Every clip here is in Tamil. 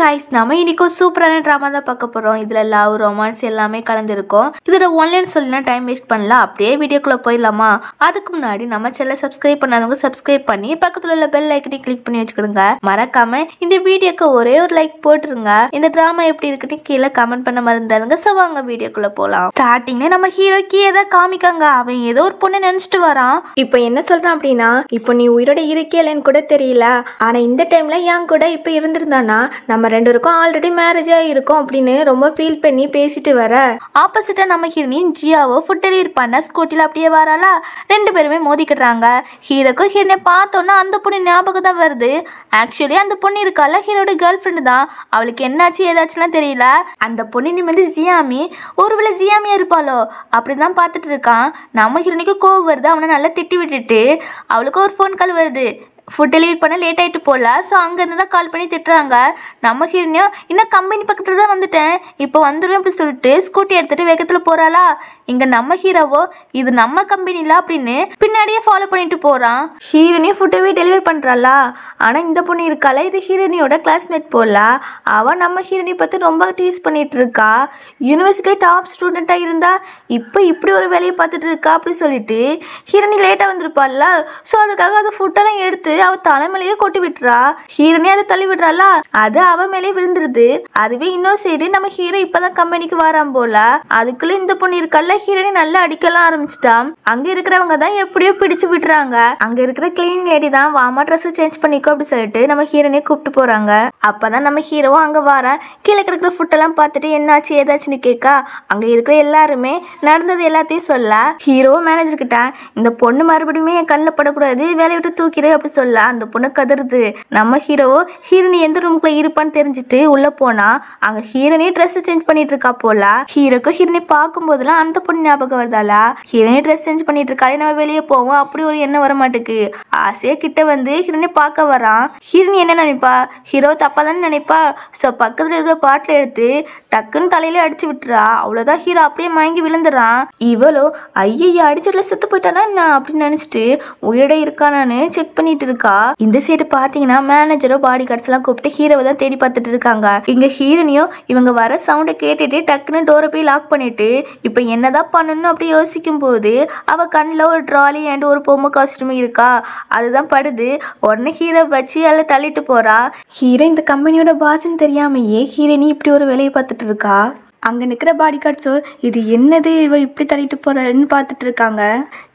guys, நம்ம இன்னைக்கு சூப்பரான டிராமா தான் பார்க்க போறோம். இதுல லவ், ரொமான்ஸ் எல்லாமே கலந்துருக்கும். இதுல ஒன்லைன் சொல்லினா டைம் வேஸ்ட் பண்ணலாம். அப்படியே வீடியோக்குள்ள போயிடலாமா? அதுக்கு முன்னாடி நம்ம சேனலை சப்ஸ்கிரைப் பண்ணாதவங்க சப்ஸ்கிரைப் பண்ணி பக்கத்துல உள்ள பெல் ஐக்கனை கிளிக் பண்ணி வச்சுக்கிடுங்க. மறக்காம இந்த வீடியோக்கு ஒரே ஒரு லைக் போட்டுருங்க. இந்த டிராமா எப்படி இருக்குன்னு கீழே கமெண்ட் பண்ண மறந்துடாதுங்க. சோ வாங்க வீடியோக்குள்ள போலாம். ஸ்டார்டிங்ல நம்ம ஹீரோக்கு ஏதோ காமிக்காங்க. அவன் ஏதோ ஒரு பொண்ணை நினைச்சிட்டு வரான். இப்போ என்ன சொல்றான் அப்படின்னா, இப்போ நீ உயிரோட இருக்கேலன்னு கூட தெரியல, ஆனா இந்த டைம்ல என் கூட இப்ப இருந்திருந்தானா நம்ம ரெண்டு பேருக்கும் ஆல்ரெடி மேரேஜ் ஆகிருக்கும் அப்படின்னு ரொம்ப ஃபீல் பண்ணி பேசிட்டு வர ஆப்போசிட்டா நம்ம ஹீரோயின் ஜியாவோ ஃபுட் டெலிவரி பண்ண ஸ்கூட்டில அப்படியே வராளா. ரெண்டு பேருமே மோதிக்கிடுறாங்க. ஹீரோக்கும் ஹீரோனை பார்த்தோன்னா அந்த பொண்ணு ஞாபகம் தான் வருது. ஆக்சுவலி அந்த பொண்ணு இருக்கால ஹீரோட கேர்ள் ஃப்ரெண்டு தான். அவளுக்கு என்னாச்சு ஏதாச்சுலாம் தெரியல. அந்த பொண்ணு நிமிந்து ஜியாமி, ஒருவேளை ஜியாமியா இருப்பாளோ அப்படிதான் பார்த்துட்டு இருக்கான். நம்ம ஹீரோனிக்கு கோவம் வருது. அவனை நல்லா திட்டி விட்டுட்டு அவளுக்கு ஒரு ஃபோன் கால் வருது. ஃபுட் டெலிவரி பண்ண லேட் ஆகிட்டு போகல. ஸோ அங்கேருந்து தான் கால் பண்ணி திட்டுறாங்க. நம்ம ஹீரோனியும் இன்னும் கம்பெனி பக்கத்தில் தான் வந்துட்டேன், இப்போ வந்துடுவேன் அப்படி சொல்லிட்டு ஸ்கூட்டி எடுத்துகிட்டு வேகத்தில் போகிறாளா. இங்கே நம்ம ஹீரோவோ இது நம்ம கம்பெனில அப்படின்னு பின்னாடியே ஃபாலோ பண்ணிட்டு போகிறான். ஹீரோனியும் ஃபுட்டவே டெலிவரி பண்ணுறாளா. ஆனால் இந்த பொண்ணு இருக்கால இது ஹீரோனியோட கிளாஸ்மேட் போல. அவள் நம்ம ஹீரோனி பற்றி ரொம்ப டீஸ் பண்ணிட்டு இருக்கா. யூனிவர்சிட்டி டாப் ஸ்டூடெண்ட்டாக இருந்தா இப்போ இப்படி ஒரு வேலையை பார்த்துட்டு இருக்கா அப்படி சொல்லிட்டு ஹீரோனி லேட்டாக வந்திருப்பாள்ல. ஸோ அதுக்காக அந்த ஃபுட்டெல்லாம் எடுத்து அவ தலைமையிலேயே கொட்டி விட்டுறா. ஹீரோனே அதை தள்ளி விடுறாளா. அது அவ மேலேயே விழுந்துருது. அதுவே இன்னொரு சைடு நம்ம ஹீரோ இப்பதான் கம்பெனிக்கு வரான் போல. அதுக்குள்ள இந்த பொண்ணு இருக்கல்ல ஹீரோனி நல்லா அடிக்கலாம் ஆரம்பிச்சிட்டா. அங்க இருக்கிறவங்க தான் எப்படியோ பிடிச்சு விட்டுறாங்க. அங்க இருக்கிற கிளீனிங் லேடி தான் வாமா ட்ரெஸ் சேஞ்ச் பண்ணிக்கோ அப்படி சொல்லிட்டு நம்ம ஹீரோனே கூப்பிட்டு போறாங்க. அப்பதான் நம்ம ஹீரோவும் அங்க வர கீழே கிடக்கிற ஃபுட் எல்லாம் பார்த்துட்டு என்னாச்சு ஏதாச்சுன்னு கேட்கா. அங்க இருக்கிற எல்லாருமே நடந்தது எல்லாத்தையும் சொல்ல ஹீரோ மேனேஜர் கிட்ட இந்த பொண்ணு மறுபடியும் என் கண்ணில் படக்கூடாது, வேலையை விட்டு தூக்கிடு அப்படி சொல்ல அந்த பொண்ணு கதறுது. நம்ம ஹீரோ ஹீரோனி எந்த ரூம்குள்ள இருப்பான்னு தெரிஞ்சுட்டு உள்ள போனா அங்க ஹீரோனி ட்ரெஸ் சேஞ்ச் பண்ணிட்டு இருக்கா போல. ஹீரோக்கு ஹீரோனி பார்க்கும் போதெல்லாம் அந்த பொண்ணு ஞாபகம் வருதாளா. ஹீரோனி ட்ரெஸ் சேஞ்ச் பண்ணிட்டு இருக்காளே, நம்ம வெளியே போவோம் அப்படி ஒரு எண்ணம் வர மாட்டுக்கு. ஆசையா கிட்ட வந்து ஹீரோனி பார்க்க வரான். ஹீரோனி என்ன நினைப்பா, ஹீரோ தப்பா தானே நினைப்பா. ஸோ பக்கத்துல இருக்கிற பாட்டில் எடுத்து டக்குன்னு தலையில அடிச்சு விட்டுறா. அவ்வளவுதான் ஹீரோ அப்படியே மயங்கி விழுந்துறான். இவளோ ஐயோ அடிச்சதுல செத்து போயிட்டானா என்ன அப்படின்னு நினைச்சிட்டு உயிரோட இருக்கானான்னு செக் பண்ணிட்டு இருக்கா. இந்த சைடு பாத்தீங்கன்னா மேனேஜரோ பாடி கார்ட்ஸ் எல்லாம் கூப்பிட்டு ஹீரோவை தான் தேடி பார்த்துட்டு இருக்காங்க. இங்க ஹீரோனியோ இவங்க வர சவுண்டை கேட்டுட்டு டக்குன்னு டோரை போய் லாக் பண்ணிட்டு இப்ப என்னதான் பண்ணணும்னு அப்படி யோசிக்கும் போது அவ கண்ணில் ஒரு ட்ராலி அண்ட் ஒரு பொம்மை காஸ்டியூம் இருக்கா. அதுதான் படுது. உடனே ஹீரோ வச்சு அதில் தள்ளிட்டு போறா. ஹீரோ இந்த கம்பெனியோட பாஸ்ன்னு தெரியாமையே ஹீரோனி இப்படி ஒரு வேலையை பார்த்துட்டு இருக்கா. அங்கே நிற்கிற பாடி கார்ட்ஸோ இது என்னது இவ இப்படி தள்ளிட்டு போறான்னு பார்த்துட்டு இருக்காங்க.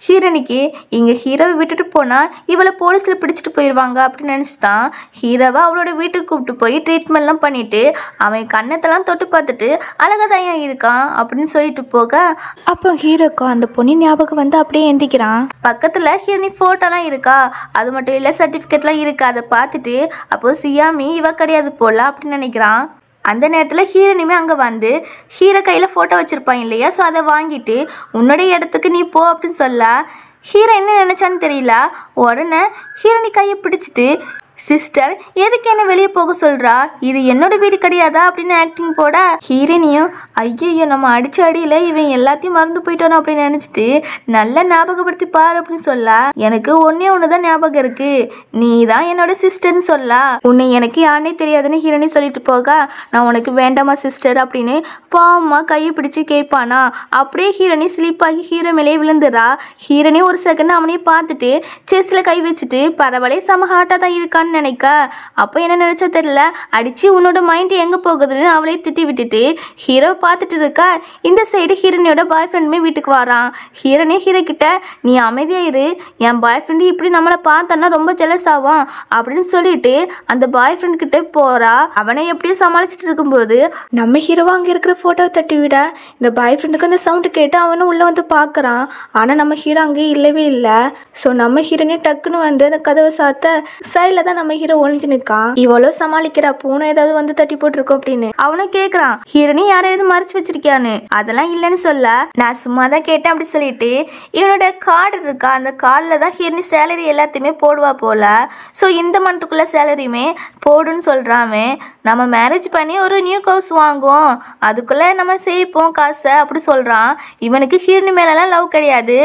ஹீரோனிக்கு இங்கே ஹீரோவை விட்டுட்டு போனால் இவளை போலீஸில் பிடிச்சிட்டு போயிடுவாங்க அப்படின்னு நினச்சிதான் ஹீரோவை அவளோட வீட்டுக்கு கூப்பிட்டு போய் ட்ரீட்மெண்ட்லாம் பண்ணிட்டு அவன் கண்ணத்தெல்லாம் தொட்டு பார்த்துட்டு அழகாதான் இருக்கான் அப்படின்னு சொல்லிட்டு போக அப்போ ஹீரோக்கும் அந்த பொண்ணு ஞாபகம் வந்து அப்படியே எந்திக்கிறான். பக்கத்தில் ஹீரோனி ஃபோட்டோலாம் இருக்கா. அது மட்டும் இல்லை சர்டிஃபிகேட்லாம் இருக்கு. அதை பார்த்துட்டு அப்போ சியாமி இவ கிடையாது போல அப்படின்னு நினைக்கிறான். அந்த நேரத்தில் ஹீரோனியுமே அங்கே வந்து ஹீரோ கையில் ஃபோட்டோ வச்சுருப்பான் இல்லையா. ஸோ அதை வாங்கிட்டு உன்னுடைய இடத்துக்கு நீ போ அப்படின்னு சொல்ல ஹீரோ என்ன நினச்சான்னு தெரியல. உடனே ஹீரோனி கையை பிடிச்சிட்டு சிஸ்டர் எதுக்கு என்ன வெளியே போக சொல்றா, இது என்னோட வீடு கிடையாதா அப்படின்னு ஆக்டிங் போட ஹீரோனியும் ஐயோ நம்ம அடிச்ச அடியில் இவன் எல்லாத்தையும் மறந்து போயிட்டோன்னு அப்படின்னு நினச்சிட்டு நல்லா ஞாபகப்படுத்தி பாரு அப்படின்னு சொல்ல எனக்கு ஒன்னே ஒன்று ஞாபகம் இருக்கு, நீ தான் என்னோட சிஸ்டர்னு சொல்ல உன்னை எனக்கு யாருனே தெரியாதுன்னு ஹீரோனி சொல்லிட்டு போக நான் உனக்கு வேண்டாமா சிஸ்டர் அப்படின்னு பாவமா கையை பிடிச்சி கேட்பானா. அப்படியே ஹீரோனி ஸ்லீப் ஆகி ஹீரோ மேலேயே விழுந்துடா. ஹீரோனி ஒரு செகண்ட் அவனையே பார்த்துட்டு செஸ்ல கை வச்சுட்டு பரவாயில்ல செம ஹார்ட்டாக தான் இருக்கான்னு நினைக்க அப்போ என்ன நினைச்சா தெரியல அடிச்சு உன்னோட மைண்ட் எங்க போகுதுன்னு அவளே திட்டி விட்டுட்டு ஹீரோ பார்த்துட்டு இருக்கா. இந்த சைடு ஹீரோனியோட பாய் ஃப்ரெண்டுமே வீட்டுக்கு வரான். ஹீரோனே ஹீரோ கிட்ட நீ அமைதியா இரு, என் பாய் ஃப்ரெண்டு இப்படி நம்மளை பார்த்தான்னா ரொம்ப ஜெலஸ் ஆவான் அப்படின்னு சொல்லிட்டு அந்த பாய் ஃப்ரெண்ட் கிட்ட போறா. அவனை எப்படியோ சமாளிச்சுட்டு இருக்கும்போது நம்ம ஹீரோவா அங்கே இருக்கிற ஃபோட்டோவை தட்டி விட இந்த பாய் ஃப்ரெண்டுக்கு அந்த சவுண்டு கேட்டு அவனும் உள்ள வந்து பார்க்குறான். ஆனால் நம்ம ஹீரோ அங்கே இல்லவே இல்லை. ஸோ நம்ம ஹீரோனே டக்குன்னு வந்து அந்த கதவை சாத்த சைடில் தான் நம்ம ஹீரோ ஒளிஞ்சு நிற்கான். இவ்வளோ சமாளிக்கிறா பூனை ஏதாவது வந்து தட்டி போட்டிருக்கோம் அப்படின்னு அவனும் கேட்குறான். ஹீரோனி யாரையாவது மறைச்சு வச்சிருக்கியான்னு. அதெல்லாம் இல்லைன்னு சொல்ல நான் சும்மா தான் கேட்டேன் அப்படி சொல்லிட்டு இவனோட கார்டு இருக்கா. அந்த கார்டில் தான் ஹீரோனி சேலரி எல்லாத்தையுமே போடுவா போல. ஸோ இந்த மந்த்துக்குள்ள சேலரியுமே போடுன்னு சொல்கிறான். நம்ம மேரேஜ் பண்ணி ஒரு நியூ ஹவுஸ் வாங்குவோம், அதுக்குள்ளே நம்ம சேர்ப்போம் காசை அப்படி சொல்கிறான். இவனுக்கு ஹீரோனி மேலெல்லாம் லவ் கிடையாது.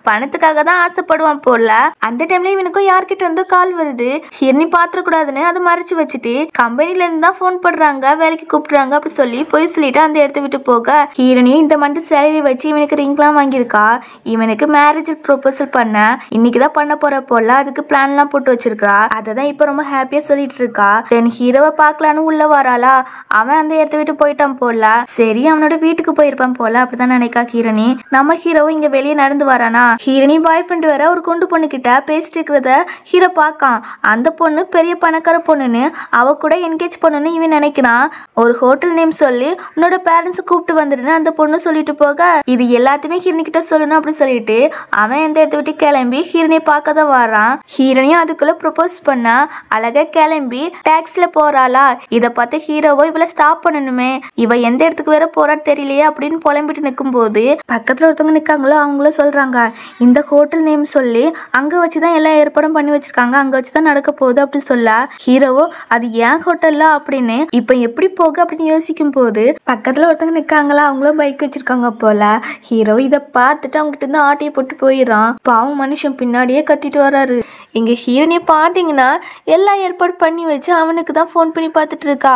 பணத்துக்காக தான் ஆசைப்படுவான் போல. அந்த டைம்ல இவனுக்கும் யார்கிட்ட இருந்து கால் வருது. ஹீரோனி பாத்திர கூடாதுன்னு அதை மறைச்சு வச்சுட்டு கம்பெனில இருந்து தான் போன் பண்றாங்க, வேலைக்கு கூப்பிடுறாங்க அப்படி சொல்லி போய் சொல்லிட்டு அந்த இடத்த விட்டு போக ஹீரோனியும் இந்த மந்த் சேலரி வச்சு இவனுக்கு ரிங்லாம் வாங்கியிருக்கா. இவனுக்கு மேரேஜ் ப்ரொபோசல் பண்ண இன்னைக்குதான் பண்ண போற போல. அதுக்கு பிளான் எல்லாம் போட்டு வச்சிருக்கா. அததான் இப்ப ரொம்ப ஹாப்பியா சொல்லிட்டு இருக்கா. தென் ஹீரோவை பாக்கலான்னு உள்ள வராளா. அவன் அந்த இடத்த விட்டு போயிட்டான் போல. சரி அவனோட வீட்டுக்கு போயிருப்பான் போல அப்படிதான் நினைக்கா ஹீரோனி. நம்ம ஹீரோவும் இங்க வெளியே நடந்து வரானா. ஹீரோனி பாய் ஃப்ரெண்ட் வேற ஒரு குண்டு பொண்ணு கிட்ட பேசிட்டு இருக்கிறத ஹீரோ பாக்கான். அந்த பொண்ணு பெரிய பணக்கார பொண்ணுன்னு அவ கூட என்கேஜ் பண்ணணும்னு இவன் நினைக்கிறான். ஒரு ஹோட்டல் நேம் சொல்லி உன்னோட பேரண்ட்ஸ் கூப்பிட்டு வந்துடுன்னு அந்த பொண்ணு சொல்லிட்டு போக இது எல்லாத்தையுமே ஹீரோனி கிட்ட சொல்லணும் அப்படி சொல்லிட்டு அவன் இந்த இடத்த விட்டு கிளம்பி ஹீரோனியை பார்க்க தான் வரான். ஹீரோனியும் அதுக்குள்ள ப்ரொபோஸ் பண்ணா அழகா கிளம்பி டாக்ஸில போறாளா. இதை பார்த்து ஹீரோவோ இவளை ஸ்டாப் பண்ணணுமே, இவ எந்த இடத்துக்கு வேற போறான்னு தெரியலையே அப்படின்னு புலம்பிட்டு நிற்கும் போது பக்கத்துல ஒருத்தவங்க நிற்காங்களோ அவங்களும் சொல்றாங்க இந்த ஹோட்டல் நேம் சொல்லி அங்க வச்சுதான் எல்லா ஏற்பாடும் பண்ணி வச்சிருக்காங்க, அங்க வச்சுதான் நடக்க போகுது அப்படின்னு சொல்ல ஹீரோவோ அது ஏன் ஹோட்டல்ல அப்படின்னு இப்ப எப்படி போக அப்படின்னு யோசிக்கும் போது பக்கத்துல ஒருத்தவங்க நிற்காங்களா அவங்களும் பைக் வச்சிருக்காங்க போல. ஹீரோ இதை பார்த்துட்டு அவங்க கிட்ட இருந்து ஆட்டியை போட்டு போயிடறான். பாவம் மனுஷன் பின்னாடியே கத்திட்டு வராரு. இங்க ஹீரோனியை பார்த்தீங்கன்னா எல்லா ஏற்பாடு பண்ணி வச்சு அவனுக்கு தான் ஃபோன் பண்ணி பார்த்துட்டு இருக்கா.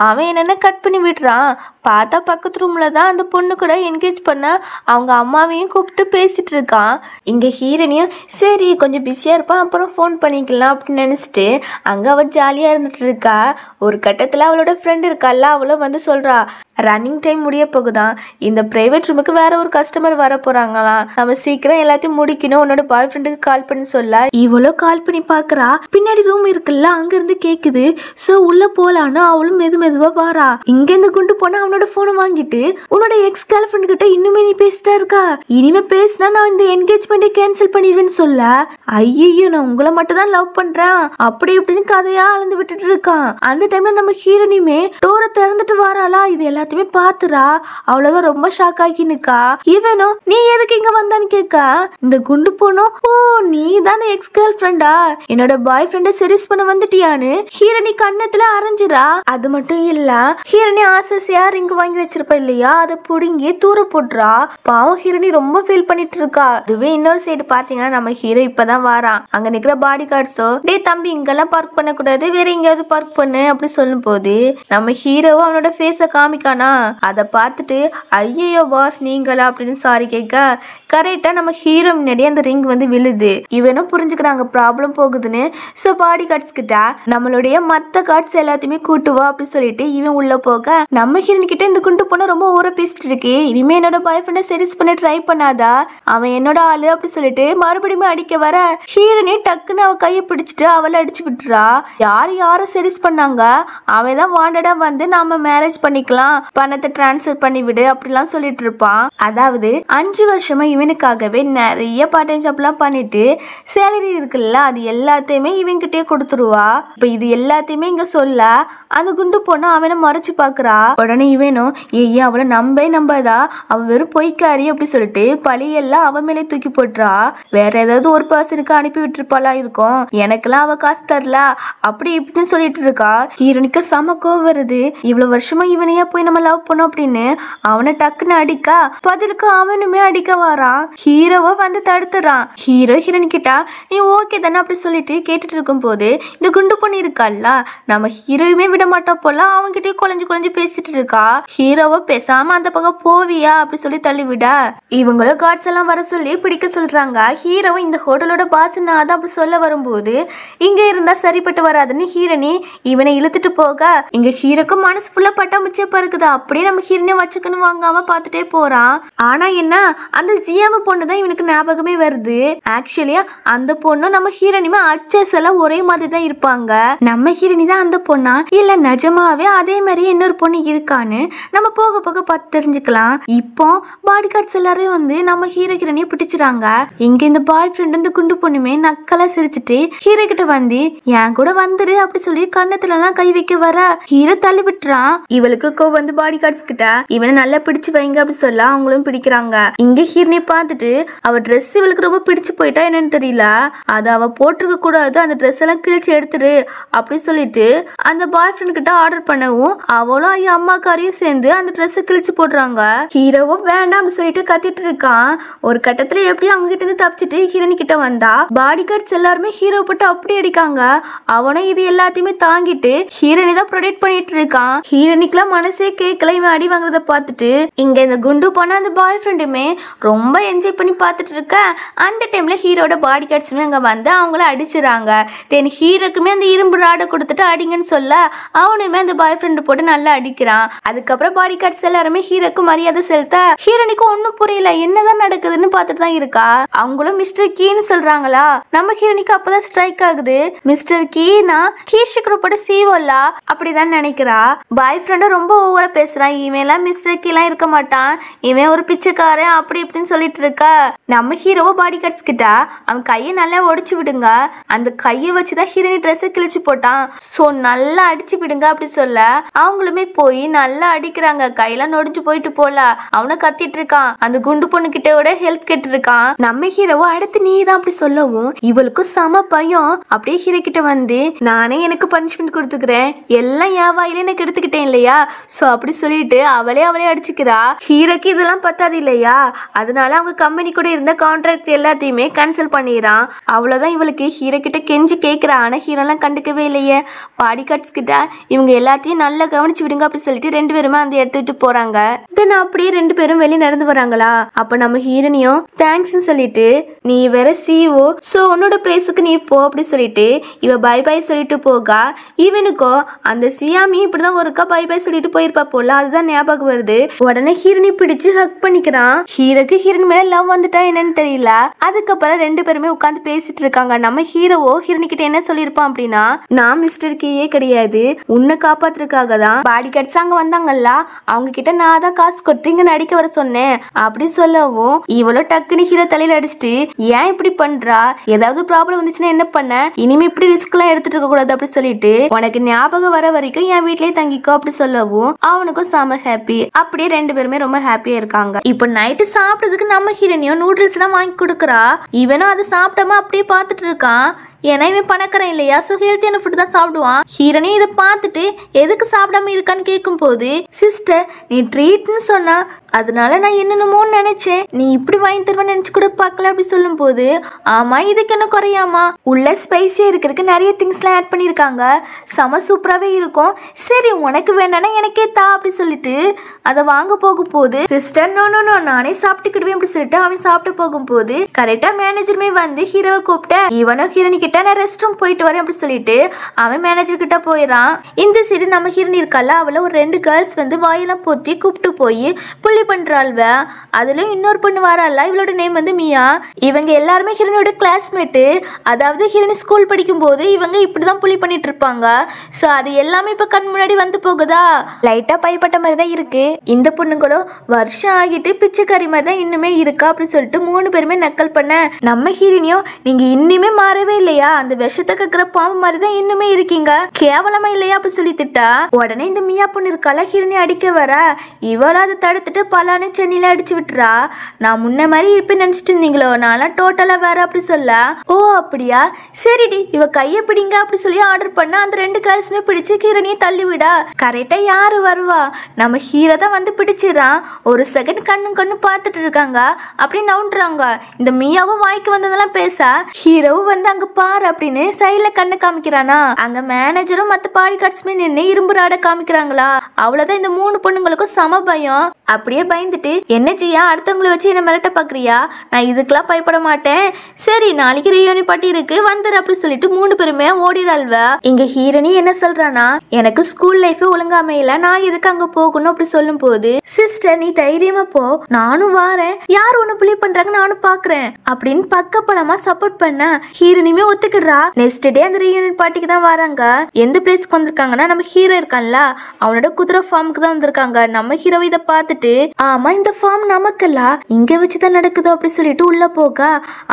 அவன் என்னென்ன கட் பண்ணி விடுறான். பார்த்தா பக்கத்து ரூம்ல தான் அந்த பொண்ணு கூட என்கேஜ் பண்ண அவங்க அம்மாவையும் கூப்பிட்டு பேசிட்டு இருக்கான். இங்க ஹீரோனியும் சரி கொஞ்சம் பிஸியா இருப்பான் அப்புறம் ஃபோன் பண்ணிக்கலாம் அப்படின்னு நினைச்சிட்டு அங்க அவள் ஜாலியா இருந்துட்டு இருக்கா. ஒரு கட்டத்துல அவளோட ஃப்ரெண்ட் இருக்கால அவளும் வந்து சொல்றா ரன்னிங் டைம் முடிய போகுதான், இந்த பிரைவேட் ரூமுக்கு வேற ஒரு கஸ்டமர் வர போறாங்களாம், நம்ம சீக்கிரம் எல்லாத்தையும் முடிக்கணும், உன்னோட பாய் ஃப்ரெண்டுக்கு கால் பண்ணி சொல்ல இவளோ கால் பண்ணி பாக்குறா. பின்னாடி ரூம் இருக்குல்ல அங்க இருந்து கேக்குது. சோ உள்ள போலான்னு அவளும் மெதுவா வாரா. இங்க இருந்து குண்டு போனா அவனோட போனை வாங்கிட்டு உன்னோட எக்ஸ் கேர்ள் ஃப்ரெண்ட் கிட்ட இன்னுமே நீ பேசிட்டா இருக்கா, இனிமே பேசினா நான் இந்த என்கேஜ்மெண்ட்டை கேன்சல் பண்ணிடுவேன்னு சொல்ல ஐயோ நான் உங்களை மட்டும் தான் லவ் பண்றேன் அப்படி இப்படின்னு கதையா அளந்து விட்டுட்டு இருக்கான். அந்த டைம்ல நம்ம ஹீரோனியுமே டோரை திறந்துட்டு வாராளா. இது எல்லாத்தையுமே பாத்துறா. அவ்வளவுதான் ரொம்ப ஷாக் ஆகி நிக்கா. இவனும் நீ எதுக்கு இங்க வந்தான்னு கேட்க இந்த குண்டு போனோம் ஓ நீ தான் எக்ஸ் கேர்ள் ஃப்ரெண்டா, என்னோட பாய் ஃப்ரெண்டை செடியூஸ் பண்ண வந்துட்டியான்னு ஹீரோனி கண்ணத்துல அரைஞ்சிரா. அது மட்டும் இல்ல ஹீரோனி ஆசையா ரிங் வாங்கி வச்சிருப்பா இல்லையா, அதை புடுங்கி தூர போடுறா. பாவம் ஹீரோனி ரொம்ப ஃபீல் பண்ணிட்டு இருக்கா. அதுவே இன்னொரு சைடு பாத்தீங்கன்னா நம்ம ஹீரோ இப்பதான் வாரான். அங்க நிக்கிற பாடி கார்ட்ஸோ டே தம்பி இங்கெல்லாம் பார்க் பண்ண கூடாது வேற எங்கேயாவது பார்க் பண்ணு அப்படி சொல்லும் போது நம்ம ஹீரோவும் அவனோட ஃபேஸ காமிக்கானா. அதை பார்த்துட்டு ஐயோ பாஸ் நீங்களா அப்படின்னு சாரி கேட்க கரெக்டா நம்ம ஹீரோ முன்னாடி அந்த ரிங் வந்து விழுது. இவனும் புரிஞ்சுக்கிறாங்க ப்ராப்ளம் போகுதுன்னு. ஸோ பாடி கார்ட்ஸ் கிட்ட நம்மளுடைய மற்ற கார்ட்ஸ் எல்லாத்தையுமே கூட்டுவா அப்படின்னு சொல்லிட்டு இவன் உள்ள போக நம்ம ஹீரோன் கிட்ட இந்த குண்டு பொண்ணு ரொம்ப ஊற பேசிட்டு இருக்கே, இனிமே என்னோட பாய் ஃப்ரெண்டை செடியூஸ் பண்ண ட்ரை பண்ணாதா, அவன் என்னோட ஆளு அப்படி சொல்லிட்டு மறுபடியும் அடிக்க வர ஹீரோனே டக்குன்னு அவ கையை பிடிச்சிட்டு அவளை அடிச்சு விட்டுறா. யாரை செடியூஸ் பண்ணாங்க, அவன் தான் வாண்டடா வந்து நாம மேரேஜ் பண்ணிக்கலாம் பணத்தை டிரான்ஸ்ஃபர் பண்ணி விடு அப்படிலாம் சொல்லிட்டு இருப்பான். அதாவது 5 வருஷமா இவனுக்காகவே நிறைய பார்ட் டைம் ஜாப்லாம் பண்ணிட்டு சேலரி இருக்குல்ல அது எல்லாத்தையுமே இவன்கிட்டயே கொடுத்துருவா. இப்ப இது எல்லாத்தையுமே இங்க சொல்ல அந்த குண்டு பொண்ணு அவனை மறைச்சு பாக்குறா. உடனே இவனும் ஏய் அவளை நம்பாதா, அவ வெறும் பொய்க்காரி அப்படி சொல்லிட்டு பழியெல்லாம் அவன் மேலே தூக்கி போட்டுறா. வேற ஏதாவது ஒரு பர்சனுக்கு அனுப்பி விட்டுருப்பாளா இருக்கும், எனக்கெல்லாம் அவ காசு தரல அப்படி இப்படின்னு சொல்லிட்டு இருக்கா. ஹீரோனிக்கு செம கோவம் வருது. இவ்வளவு வருஷமா இவனையா போய் நம்ம லவ் பண்ணோம் அப்படின்னு அவனை டக்குன்னு அடிக்கா பதிலுக்கு அவனுமே அடிக்க வரான். ஹீரோவை வந்து தடுத்துறான். ஹீரோனி கிட்ட நீ ஓகே தானே அப்படி சொல்லிட்டு கேட்டுட்டு இருக்கும் போது இந்த குண்டு பொண்ணு இருக்கால நம்ம ஹீரோயுமே விட மாட்டோம் போல அவன்கிட்டயே குழஞ்சு பேசிட்டு இருக்கா. ஹீரோவை பேசாம அந்த பக்கம் போவியா அப்படி சொல்லி தள்ளிவிட இவங்களும் கார்ட்ஸ் எல்லாம் வர சொல்லி பிடிக்க சொல்றாங்க. ஹீரோவை இந்த ஹோட்டலோட பாஸ் நான் தான் அப்படி சொல்ல வரும்போது இங்க இருந்தா சரிப்பட்டு வராதுன்னு ஹீரோனி இவனை இழுத்துட்டு போக இங்க ஹீரோக்கு மனசு ஃபுல்லா பட்டாம்பூச்சியா பறக்குது. அப்படியே நம்ம ஹீரோனை வச்சுக்கணும் வாங்காம பார்த்துட்டே போறான். ஆனா என்ன அந்த ஜியாம பொண்ணு தான் இவனுக்கு ஞாபகமே வருது. ஆக்சுவலியா அந்த பொண்ணும் நம்ம ஹீரோனியுமே அச்சஸ் எல்லாம் ஒரே மாதிரி தான் இருப்பாங்க. நம்ம ஹீரோனி தான் அந்த பொண்ணா இல்ல நிஜமாவே அதே மாதிரி இன்னொரு பொண்ணு இருக்கான்னு நம்ம போக போக பார்த்து தெரிஞ்சுக்கலாம். இப்போ பாடி கார்ட்ஸ் எல்லாரும் வந்து நம்ம ஹீரோனியை பிடிச்சிறாங்க. இங்க இந்த பாய் ஃப்ரெண்ட் இந்த குண்டு பொண்ணுமே நக்கலா சிரிச்சுட்டு ஹீரோ கிட்ட வந்து என் கூட வந்துரு அப்படி சொல்லி கண்ணத்துல எல்லாம் கை வைக்க வர ஹீரோ தள்ளி விட்டுறான். இவளுக்கு வந்து வந்து பாடி கார்ட்ஸ் கிட்ட இவனை நல்லா பிடிச்சு வைங்க அப்படி சொல்ல அவங்களும் பிடிக்கிறாங்க. இங்க ஹீரோனை பார்த்துட்டு அவ ட்ரெஸ் இவளுக்கு ரொம்ப பிடிச்சு போயிட்டா என்னன்னு தெரியல, அதை அவ போட்டிருக்க கூடாது, அந்த ட்ரெஸ் எல்லாம் கிழிச்சு எடுத்துரு அப்படி சொல்லிட்டு அந்த பாய் ஃப்ரெண்ட் கிட்ட ஆர்டர் பண்ணவும் அவளும் ஐயா அம்மாக்காரையும் சேர்ந்து அந்த ட்ரெஸ் கிழிச்சு போடுறாங்க. ஹீரோவும் வேண்டாம்னு சொல்லிட்டு கத்திட்டு இருக்கான். ஒரு கட்டத்துல எப்படியும் அவங்க கிட்ட இருந்து தப்பிச்சுட்டு ஹீரோனி கிட்ட வந்தா பாடி கார்ட்ஸ் எல்லாருமே ஹீரோ போட்டு அப்படி அடிக்காங்க. அவனும் இது எல்லாத்தையுமே தாங்கிட்டு ஹீரோனி தான் ப்ரொடெக்ட் பண்ணிட்டு இருக்கான். ஹீரோனிக்குலாம் மனசே கேட்கல இவன் அடி வாங்குறத பார்த்துட்டு. இங்க இந்த குண்டு போன அந்த பாய் ஃப்ரெண்டுமே ரொம்ப என்ஜாய் பண்ணி பார்த்துட்டு இருக்க. அந்த டைம்ல ஹீரோட பாடி கார்ட்ஸுமே அங்க வந்து அவங்கள அடிச்சுறாங்க. தென் ஹீரோக்குமே அந்த இரும்பு ராடை கொடுத்துட்டு அடிங்கன்னு சொல்ல அவனுமே அந்த பாய் ஃப்ரெண்டு போட்டு நல்லா அடிக்கிறான். அதுக்கப்புறம் பாடி கார்ட்ஸ் எல்லாருமே ஹீரோக்கு மரியாதை செலுத்த ஹீரோனிக்கு ஒன்னும் புரியல என்னதான் நடக்குதுன்னு பார்த்துட்டு தான் இருக்கா. அவங்களும் மிஸ்டர் கீன்னு சொல்றாங்களா. நம்ம ஹீரோனிக்கு அப்பதான் ஸ்ட்ரைக் ஆகுது. மிஸ்டர் கீனா கீஷ் குரூப்போட சீவோல அப்படிதான் நினைக்கிறா. பாய் ஃப்ரெண்டும் ரொம்ப ஓவரா பேசுறான். இவன் எல்லாம் மிஸ்டர் கீலாம் இருக்க மாட்டான், இவன் ஒரு பிச்சைக்காரன் அப்படி இப்படின்னு சொல்லிட்டு இருக்கா. நம்ம ஹீரோவோ பாடி கார்ட்ஸ் கிட்ட அவன் கையை நல்லா உடைச்சு விடுங்க, அந்த கையை வச்சுதான் ஹீரோனி ட்ரெஸ் கிழிச்சு போட்டான், சோ நல்லா அடிச்சு விடுங்க அப்படி சொல்ல அவங்களுமே போய் நல்லா அடிக்கிறாங்க. கையெல்லாம் நொடிஞ்சு போயிட்டு போல அவனை கத்திட்டு இருக்கான். அந்த குண்டு பொண்ணு கிட்ட ஹெல்ப் கேட்டு இருக்கான். நம்ம ஹீரோவோ அடுத்து நீ தான் அப்படி சொல்லவும் இவளுக்கும் சம பயம். அப்படியே ஹீரோ கிட்ட வந்து நானே எனக்கு பனிஷ்மெண்ட் கொடுத்துக்கிறேன், எல்லாம் என் வாயில எனக்கு எடுத்துக்கிட்டேன் இல்லையா, சோ அப்படி சொல்லிட்டு அவளே அடிச்சுக்கிறா. ஹீரோக்கு இதெல்லாம் பத்தாது இல்லையா, அதனால அவங்க கம்பெனி கூட இருந்த கான்ட்ராக்ட் எல்லாத்தையுமே கேன்சல் பண்ணிடுறான். அவ்வளவுதான் இவளுக்கு ஹீரோ கிட்ட கெஞ்சி கேட்கிறா. ஆனா ஹீரோ எல்லாம் கண்டுக்கவே இல்லையே. பாடி கார்ட்ஸ் கிட்ட இவங்க எல்லாத்தையும் நல்லா கவனிச்சு விடுங்க அப்படி சொல்லிட்டு ரெண்டு பேருமே அந்த எடுத்துட்டு போறாங்க. தென் அப்படியே ரெண்டு பேரும் வெளியே நடந்து வராங்களா. அப்ப நம்ம ஹீரோனியும் தேங்க்ஸ் சொல்லிட்டு நீ வேற சிஓ, சோ உன்னோட பிளேஸுக்கு நீ போ அப்படி சொல்லிட்டு இவ பை பை சொல்லிட்டு போகா. இவனுக்கோ அந்த சியாமி இப்படிதான் ஒருக்கா பை பை சொல்லிட்டு போயிருப்பா போல, அதுதான் ஞாபகம் வருது. உடனே ஹீரோனி பிடிச்சு ஹக் பண்ணிக்கிறான். ஹீரோக்கு ஹீரோனி மேல லவ் வந்துட்டா என்னன்னு தெரியல. அதுக்கப்புறம் ரெண்டு பேருமே உட்காந்து பேசிட்டு இருக்காங்க. நம்ம ஹீரோவோ ஹீரோனி கிட்ட என்ன சொல்லிருப்பான் அப்படின்னா, நான் மிஸ்டர் கீயே கிடையாது, உன்னை காப்பாத்துறதுக்காக தான் பாடி கார்ட்ஸ் அங்க வந்தாங்கல்ல, அவங்க கிட்ட நான் தான் காசு கொடுத்து இங்க நடிக்க வர சொன்னேன் அப்படி சொல்லவும் இவ்வளவு டக்குன்னு ஹீரோ தலையில அடிச்சுட்டு ஏன் இப்படி பண்றா, ஏதாவது ப்ராப்ளம் வந்துச்சுன்னா என்ன பண்ண, இனிமே இப்படி ரிஸ்க் எல்லாம் எடுத்துட்டு இருக்க கூடாது அப்படி சொல்லிட்டு உனக்கு ஞாபகம் வர வரைக்கும் என் வீட்லயே தங்கிக்கோ அப்படி சொல்லவும் அவனுக்கும் செம ஹாப்பி. அப்படியே ரெண்டு பேருமே ரொம்ப ஹாப்பியா இருக்காங்க. இப்போ நைட்டு சாப்பிடுறதுக்கு நம்ம ஹீரோனியும் நூடுல்ஸ் எல்லாம் வாங்கி கொடுக்குறா. இவனும் அதை சாப்பிடாம அப்படியே பார்த்துட்டு இருக்கான். ஏன்னா இவன் பணக்காரன் இல்லையா, சோ ஹெல்த்தியான ஃபுட் தான் சாப்பிடுவான். ஹீரோனே இதை பார்த்துட்டு எதுக்கு சாப்பிடாம இருக்கான்னு கேட்கும் போது சிஸ்டர் நீ ட்ரீட்னு சொன்னா அதனால நான் என்னென்னமோ நினைச்சேன், நீ இப்படி வாங்கி தருவேன்னு நினைச்சு கூட பார்க்கல அப்படி சொல்லும் போது ஆமா இதுக்கு என்ன குறையாமா, உள்ள ஸ்பைசியா இருக்கிறதுக்கு நிறைய திங்ஸ் எல்லாம் ஆட் பண்ணிருக்காங்க, செம சூப்பராகவே இருக்கும், சரி உனக்கு வேண்டானா எனக்கே தா அப்படி சொல்லிட்டு அதை வாங்க போகும் போது சிஸ்டர் நோ நோ நோ நானே சாப்பிட்டுக்கிடுவேன் அப்படி சொல்லிட்டு அவன் சாப்பிட்டு போகும் போது கரெக்டா மேனேஜருமே வந்து ஹீரோவை கூப்பிட்ட இவனும் ஹீரோனி கிட்ட நான் ரெஸ்ட் ரூம் போயிட்டு வரேன் அப்படி சொல்லிட்டு அவன் மேனேஜர் கிட்ட போயிடான். இந்த சைடு நம்ம ஹீரோனி இருக்கல, அவளை ஒரு ரெண்டு கேர்ள்ஸ் வந்து வாயெல்லாம் பொத்தி கூப்பிட்டு போய் புள்ளி பண்றாள்வ. அதுலயும் இன்னொரு பொண்ணு வரால, இவளோட நேம் வந்து மியா. இவங்க எல்லாருமே ஹீரோனியோட கிளாஸ்மேட்டு. அதாவது ஹீரோனி ஸ்கூல் படிக்கும் போது இவங்க இப்படிதான் புள்ளி பண்ணிட்டு இருப்பாங்க. சோ அது எல்லாமே இப்ப கண் முன்னாடி வந்து போகுதா, லைட்டா பயப்பட்ட மாதிரி தான் இருக்கு. இந்த பொண்ணுங்களும் வருஷம் ஆகிட்டு பிச்சைக்காரி மாதிரி தான் இன்னுமே இருக்கா அப்படி சொல்லிட்டு மூணு பேருமே நக்கல் பண்ண நம்ம ஹீரோனியும் நீங்க இன்னுமே மாறவே இல்லையா, அந்த விஷத்தை கக்கிற பாம்பு மாதிரி தான் இன்னுமே இருக்கீங்க, கேவலமா இல்லையா அப்படி சொல்லி திட்டா. உடனே இந்த மியா பொண்ணு இருக்கால ஹீரோனி அடிக்க வர இவளும் அதை தடுத்துட்டு பலான்னு சென்னில அடிச்சு விட்டுறா. நான் முன்ன மாதிரி இருப்பேன்னு நினைச்சிட்டு இருந்தீங்களோ, நான் டோட்டலா வேற அப்படி சொல்ல ஓ அப்படியா சரிடி இவ கைய பிடிங்க அப்படி சொல்லி ஆர்டர் பண்ண அந்த ரெண்டு கேர்ள்ஸுமே பிடிச்சு ஹீரோனியை தள்ளி விடா. கரெக்டா யாரு வருவா, நம்ம ஹீரோ தான் வந்து பிடிச்சிடறான். ஒரு செகண்ட் கண்ணு பார்த்துட்டு இருக்காங்க, அப்படி நவுண்டுறாங்க. இந்த மியாவும் வாய்க்கு வந்ததெல்லாம் பேச ஹீரோவும் வந்து அங்க பாரு அப்படின்னு சைட்ல கண்ணு காமிக்கிறானா. அங்க மேனேஜரும் மத்த பாடி கார்ட்ஸ்மே நின்று இரும்பு ராட காமிக்கிறாங்களா. அவ்வளவுதான் இந்த மூணு பொண்ணுங்களுக்கும் சம பயம். அப்படியே பயந்துட்டு என்ன செய்யா அடுத்தவங்களை வச்சு என்ன மிரட்ட பாக்குறியா, நான் இதுக்கெல்லாம் பயப்பட மாட்டேன், சரி நாளைக்கு ரியூனி பார்ட்டி இருக்கு வந்துரு அப்படி சொல்லிட்டு மூணு பேருமே ஓடிடாள்வ. இங்க ஹீரோனி என்ன சொல்றானா, எனக்கு ஸ்கூல் லைஃப் ஒழுங்கா அமையல, நான் எதுக்கு அங்க போகணும் அப்படி சொல்லும் போது சிஸ்டர் நீ தைரியமா போ, நானும் வாரேன், யார் ஒண்ணு பிளே பண்றாங்க நானும் பாக்குறேன் அப்படின்னு பக்கப்பலமா சப்போர்ட் பண்ண ஹீரோனியுமே ஒத்துக்கிடுறா. நெக்ஸ்ட் டே அந்த ரீயூனியன் பார்ட்டிக்கு தான் வராங்க. எந்த பிளேஸ்க்கு வந்திருக்காங்கன்னா நம்ம ஹீரோ இருக்கான்ல அவனோட குதிரை ஃபார்முக்கு தான் வந்திருக்காங்க. நம்ம ஹீரோ இதை பார்த்துட்டு ஆமா இந்த ஃபார்ம் நமக்கல்ல இங்க வச்சுதான் நடக்குதோ அப்படி சொல்லிட்டு உள்ள போக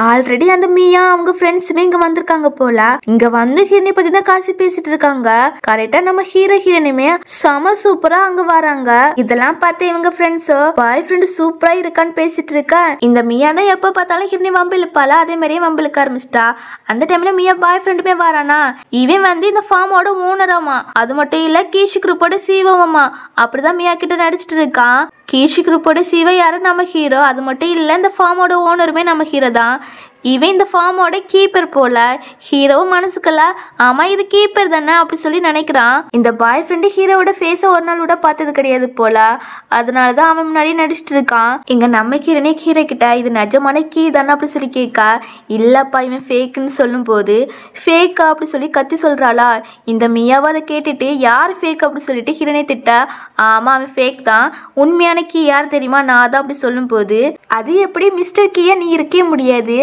ஆல்ரெடி அந்த மீயா அவங்க ஃப்ரெண்ட்ஸுமே இங்க வந்திருக்காங்க போல. இங்க வந்து ஹீரோனை பத்தி தான் காசி பேசிட்டு இருக்காங்க. கரெக்டா நம்ம ஹீரோ ஹீரோனுமே செம சூப்பரா அங்க வராங்க. இதெல்லாம் பார்த்து இவங்க ஃப்ரெண்ட்ஸோ பாய் ஃப்ரெண்ட் சூப்பரா இருக்கான்னு பேசிட்டு இருக்கா. இந்த மீயா தான் எப்ப பார்த்தாலும் ஹீரோனை வம்பு இழுப்பாளா அதே மாதிரியே வம்பு இழுக்க ஆரம்பிச்சிட்டா. அந்த டைம்ல மியா பாய் ஃப்ரெண்டுமே வரானா. இவன் வந்து இந்த ஃபார்மோட ஓனராமா. அது மட்டும் இல்ல கீஷ் குரூப்போட சீவமாமா. அப்படிதான் மியா கிட்ட நடிச்சிட்டு இருக்கான். கீஷ் குரூப்போட சீவ யாரு நம்ம ஹீரோ. அது மட்டும் இல்ல இந்த ஃபார்மோட ஓனருமே நம்ம ஹீரோ தான். இவன் இந்த ஃபார்மோட கீப்பர் போல. ஹீரோ மனசுக்குள்ள ஆமா இது கீப்பர் தானே அப்படி சொல்லி நினைக்கிறான். இந்த பாய் ஃப்ரெண்டு ஹீரோவோட ஃபேஸ ஒரு நாள் கூட பார்த்தது கிடையாது போல. அதனாலதான் அவன் முன்னாடி நடிச்சிட்டு இருக்கான். இங்க நம்ம ஹீரோனே ஹீரோ கிட்ட இது நிஜமான கீ தானே அப்படி சொல்லி கேட்கா. இல்லப்பா இவன் ஃபேக்குன்னு சொல்லும் போது ஃபேக்கா அப்படி சொல்லி கத்தி சொல்றாளா. இந்த மியாவை அதை கேட்டுட்டு யார் ஃபேக் அப்படி சொல்லிட்டு ஹீரோனே திட்ட. ஆமா அவன் ஃபேக் தான். உண்மையான கீ யார் தெரியுமா நான் தான் அப்படி சொல்லும் போது அது எப்படி மிஸ்டர் கீயா நீ இருக்கே முடியாது.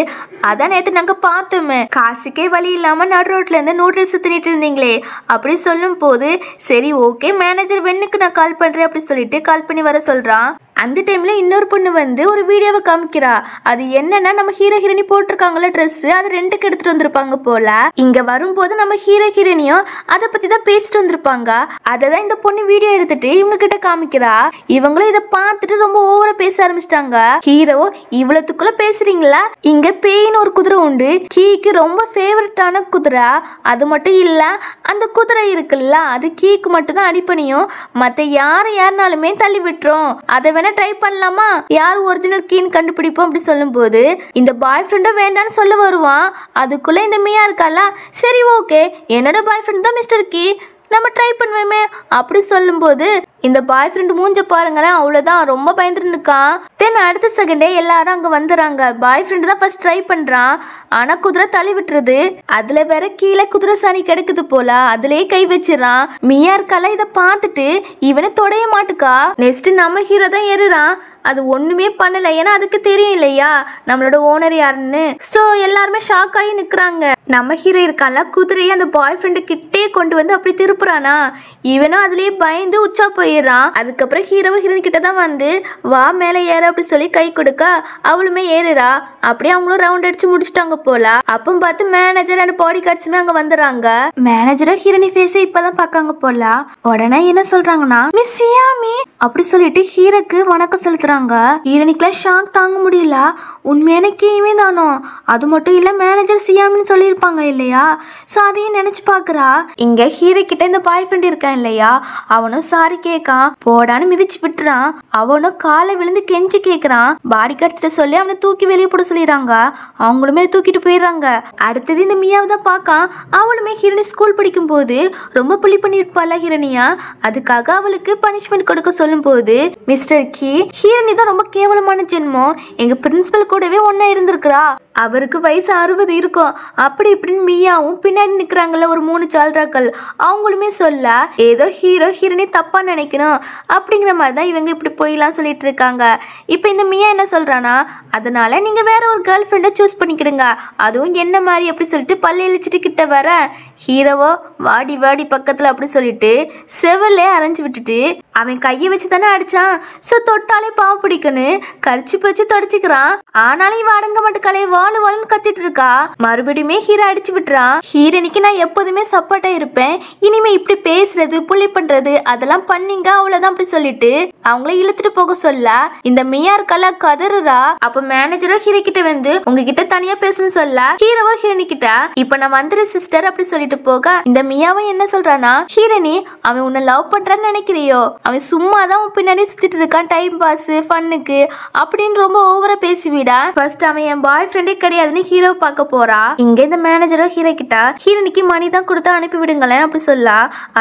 அதான் நேற்று நாங்கள் பார்த்தோமே காசுக்கே வழி இல்லாமல் நடு ரோட்ல இருந்து நூடுல்ஸ் தின்னுட்டு இருந்தீங்களே அப்படி சொல்லும் போது சரி ஓகே மேனேஜர் வெண்ணுக்கு நான் கால் பண்ணுறேன் அப்படி சொல்லிட்டு கால் பண்ணி வர சொல்கிறான். அந்த டைம்ல இன்னொரு பொண்ணு வந்து ஒரு வீடியோவை காமிக்கிறா. அது என்னன்னா நம்ம ஹீரோ ஹீரோனி போட்டிருக்காங்களா ட்ரெஸ் அது ரெண்டுக்கு எடுத்துட்டு வந்திருப்பாங்க போல. இங்க வரும்போது நம்ம ஹீரோ ஹீரோனியும் அதை பத்தி தான் பேசிட்டு வந்திருப்பாங்க. அததான் இந்த பொண்ணு வீடியோ எடுத்துட்டு இவங்க கிட்ட காமிக்கிறா. இவங்களும் இதை பார்த்துட்டு ரொம்ப ஓவரா பேச ஆரம்பிச்சிட்டாங்க. ஹீரோ இவ்வளவுக்குள்ள பேசுறீங்களா இங்க பேயின்னு ஒரு குதிரை உண்டு. கீக்கு ரொம்ப ஃபேவரட்டான குதிரை. அது மட்டும் இல்ல அந்த குதிரை இருக்குல்ல அது கீக்கு மட்டும் தான் அடிப்பணியும். மத்த யாருனாலுமே தள்ளி விட்டுரும். அதை ட்ரை பண்ணலாமா யார் ஒரிஜினல் கீன்னு கண்டுபிடிப்போம் அப்படி சொல்லும் போது இந்த பாய் ஃப்ரெண்டும் வேண்டான்னு சொல்ல வருவான். அதுக்குள்ள இந்த மியா இருக்கால சரி ஓகே என்னோட பாய் ஃப்ரெண்ட் தான் மிஸ்டர் கீ நம்ம ட்ரை பண்ணுவேமே அப்படி சொல்லும் போது இந்த பாய் ஃப்ரெண்டு மூஞ்ச பாருங்களேன் அவ்வளவுதான் ரொம்ப பயந்துட்டு இருக்கான். தென் அடுத்த செகண்டே எல்லாரும் அங்க வந்துறாங்க. பாய் ஃப்ரெண்டு தான் ஃபர்ஸ்ட் ட்ரை பண்றான். ஆனா குதிரை தள்ளி விட்டுருது. அதுல வேற கீழே குதிரை சாணி கிடைக்குது போல. அதுலயே கை வச்சிடறான். மியா இருக்கால இதை பார்த்துட்டு இவனை தொடைய மாட்டுக்கா. நெக்ஸ்ட் நம்ம ஹீரோ தான் ஏறுறான். அது ஒண்ணுமே பண்ணல ஏன்னா அதுக்கு தெரியும் இல்லையா நம்மளோட ஓனர் யாருன்னு. சோ எல்லாருமே ஷாக் ஆகி நிக்கிறாங்க. நம்ம ஹீரோ இருக்கான்ல குதிரையை அந்த பாய் ஃப்ரெண்டு கிட்டே கொண்டு வந்து அப்படி திருப்புறானா. இவனும் அதுலயே பயந்து உச்சா போயிடுறான். அதுக்கப்புறம் ஹீரோவும் ஹீரோயின் கிட்ட தான் வந்து வா மேலே ஏற அப்படி சொல்லி கை கொடுக்க அவளுமே ஏறுறா. அப்படியே அவங்களும் ரவுண்ட் அடிச்சு முடிச்சுட்டாங்க போல. அப்போ பார்த்து மேனேஜர் அண்ட் பாடி கார்ட்ஸுமே அங்க வந்துடுறாங்க. மேனேஜரும் ஹீரோனி ஃபேஸை இப்பதான் பார்க்காங்க போல. உடனே என்ன சொல்றாங்கன்னா மிஸ் சியாமி அப்படி சொல்லிட்டு ஹீரோக்கு வணக்கம் செலுத்துறாங்க. ஹீரோனிக்குலாம் ஷாக் தாங்க முடியல. உண்மையான கீவே தானோ. அது மட்டும் இல்ல மேனேஜர் சியாமின்னு சொல்லியிருப்பாங்க இல்லையா. சோ அதையும் நினைச்சு பாக்குறா. இங்க ஹீரோ கிட்ட இந்த பாய் ஃப்ரெண்ட் இருக்கான் இல்லையா அவனும் சாரி கேட்கான். போடான்னு மிதிச்சு விட்டுறான். அவனும் காலை விழுந்து கெஞ்சி கேட்கறான். பாடி கார்ட்ஸ்ட சொல்லி அவனை தூக்கி வெளியே போட சொல்லிடுறாங்க. அவங்களுமே தூக்கிட்டு போயிடுறாங்க. அடுத்தது இந்த மியாவை தான் பார்க்கான். அவளுமே ஹீரோனி ஸ்கூல் படிக்கும் போது ரொம்ப புள்ளி பண்ணிருப்பாள் ஹீரோனியா. அதுக்காக அவளுக்கு பனிஷ்மெண்ட் கொடுக்க சொல்லும் போது மிஸ்டர் கீ ஹீரோனி தான் ரொம்ப கேவலமான ஜென்மம். எங்க பிரின்சிபல் கூடவே ஒன்னா இருந்திருக்கிறா. அவருக்கு வயசு 60 இருக்கும். அப்படி இப்படின்னு மியாவும் பின்னாடி நிக்கிறாங்கல்ல ஒரு 3 சால்ராக்கள் அவங்களுமே சொல்ல ஏதோ ஹீரோ ஹீரோனி தப்பா நினைக்கணும் அப்படிங்கிற மாதிரி தான் இவங்க இப்படி போயெல்லாம் சொல்லிட்டு இருக்காங்க. இப்போ இந்த மியா என்ன சொல்றானா அதனால நீங்க வேற ஒரு கேர்ள் ஃப்ரெண்டை சூஸ் பண்ணிக்கிடுங்க அதுவும் என்ன மாதிரி அப்படி சொல்லிட்டு பல்ல இழிச்சிட்டு கிட்ட வர ஹீரோவோ வாடி வாடி பக்கத்துல அப்படி சொல்லிட்டு செவல்லே அரைஞ்சு விட்டுட்டு அவன் கையை வச்சு தானே அடிச்சான். சோ தொட்டாலே பாவம் பிடிக்கணும் கரிச்சு வச்சு தொடச்சிக்கிறான். ஆனாலும் இவ அடங்க மாட்டுக்காலே வாழு வாழுன்னு கத்திட்டு இருக்கா. மறுபடியுமே ஹீரோ அடிச்சு விட்டுறான். ஹீரோனிக்கு நான் எப்போதுமே சப்போர்ட்டா இருப்பேன். இனிமே இப்படி பேசுறது புள்ளி பண்றது அதெல்லாம் பண்ணீங்க அவ்வளவுதான் அப்படி சொல்லிட்டு அவங்கள இழுத்துட்டு போக சொல்ல இந்த மியா இருக்கல கதறுறா. அப்ப மேனேஜரோ ஹீரோ கிட்ட வந்து உங்ககிட்ட தனியா பேசணும்னு சொல்ல ஹீரோவோ ஹீரோனி கிட்ட இப்ப நான் வந்துரு சிஸ்டர் அப்படி சொல்லிட்டு போக இந்த மியாவும் என்ன சொல்றானா ஹீரோனி அவன் உன்னை லவ் பண்றான்னு நினைக்கிறியோ அவன் சும்மாதான் உன் பின்னாடி சுத்திட்டு இருக்கான் டைம் பாஸ் ஃபன்னுக்கு அப்படின்னு ரொம்ப ஓவரா பேசிவிடா. ஃபர்ஸ்ட் அவன் என் பாய் ஃப்ரெண்டே கிடையாதுன்னு ஹீரோ பார்க்க போறா. இங்க இந்த மேனேஜரோ ஹீரோ கிட்ட ஹீரோனிக்கு மணி தான் கொடுத்து அனுப்பி விடுங்களேன் அப்படி சொல்ல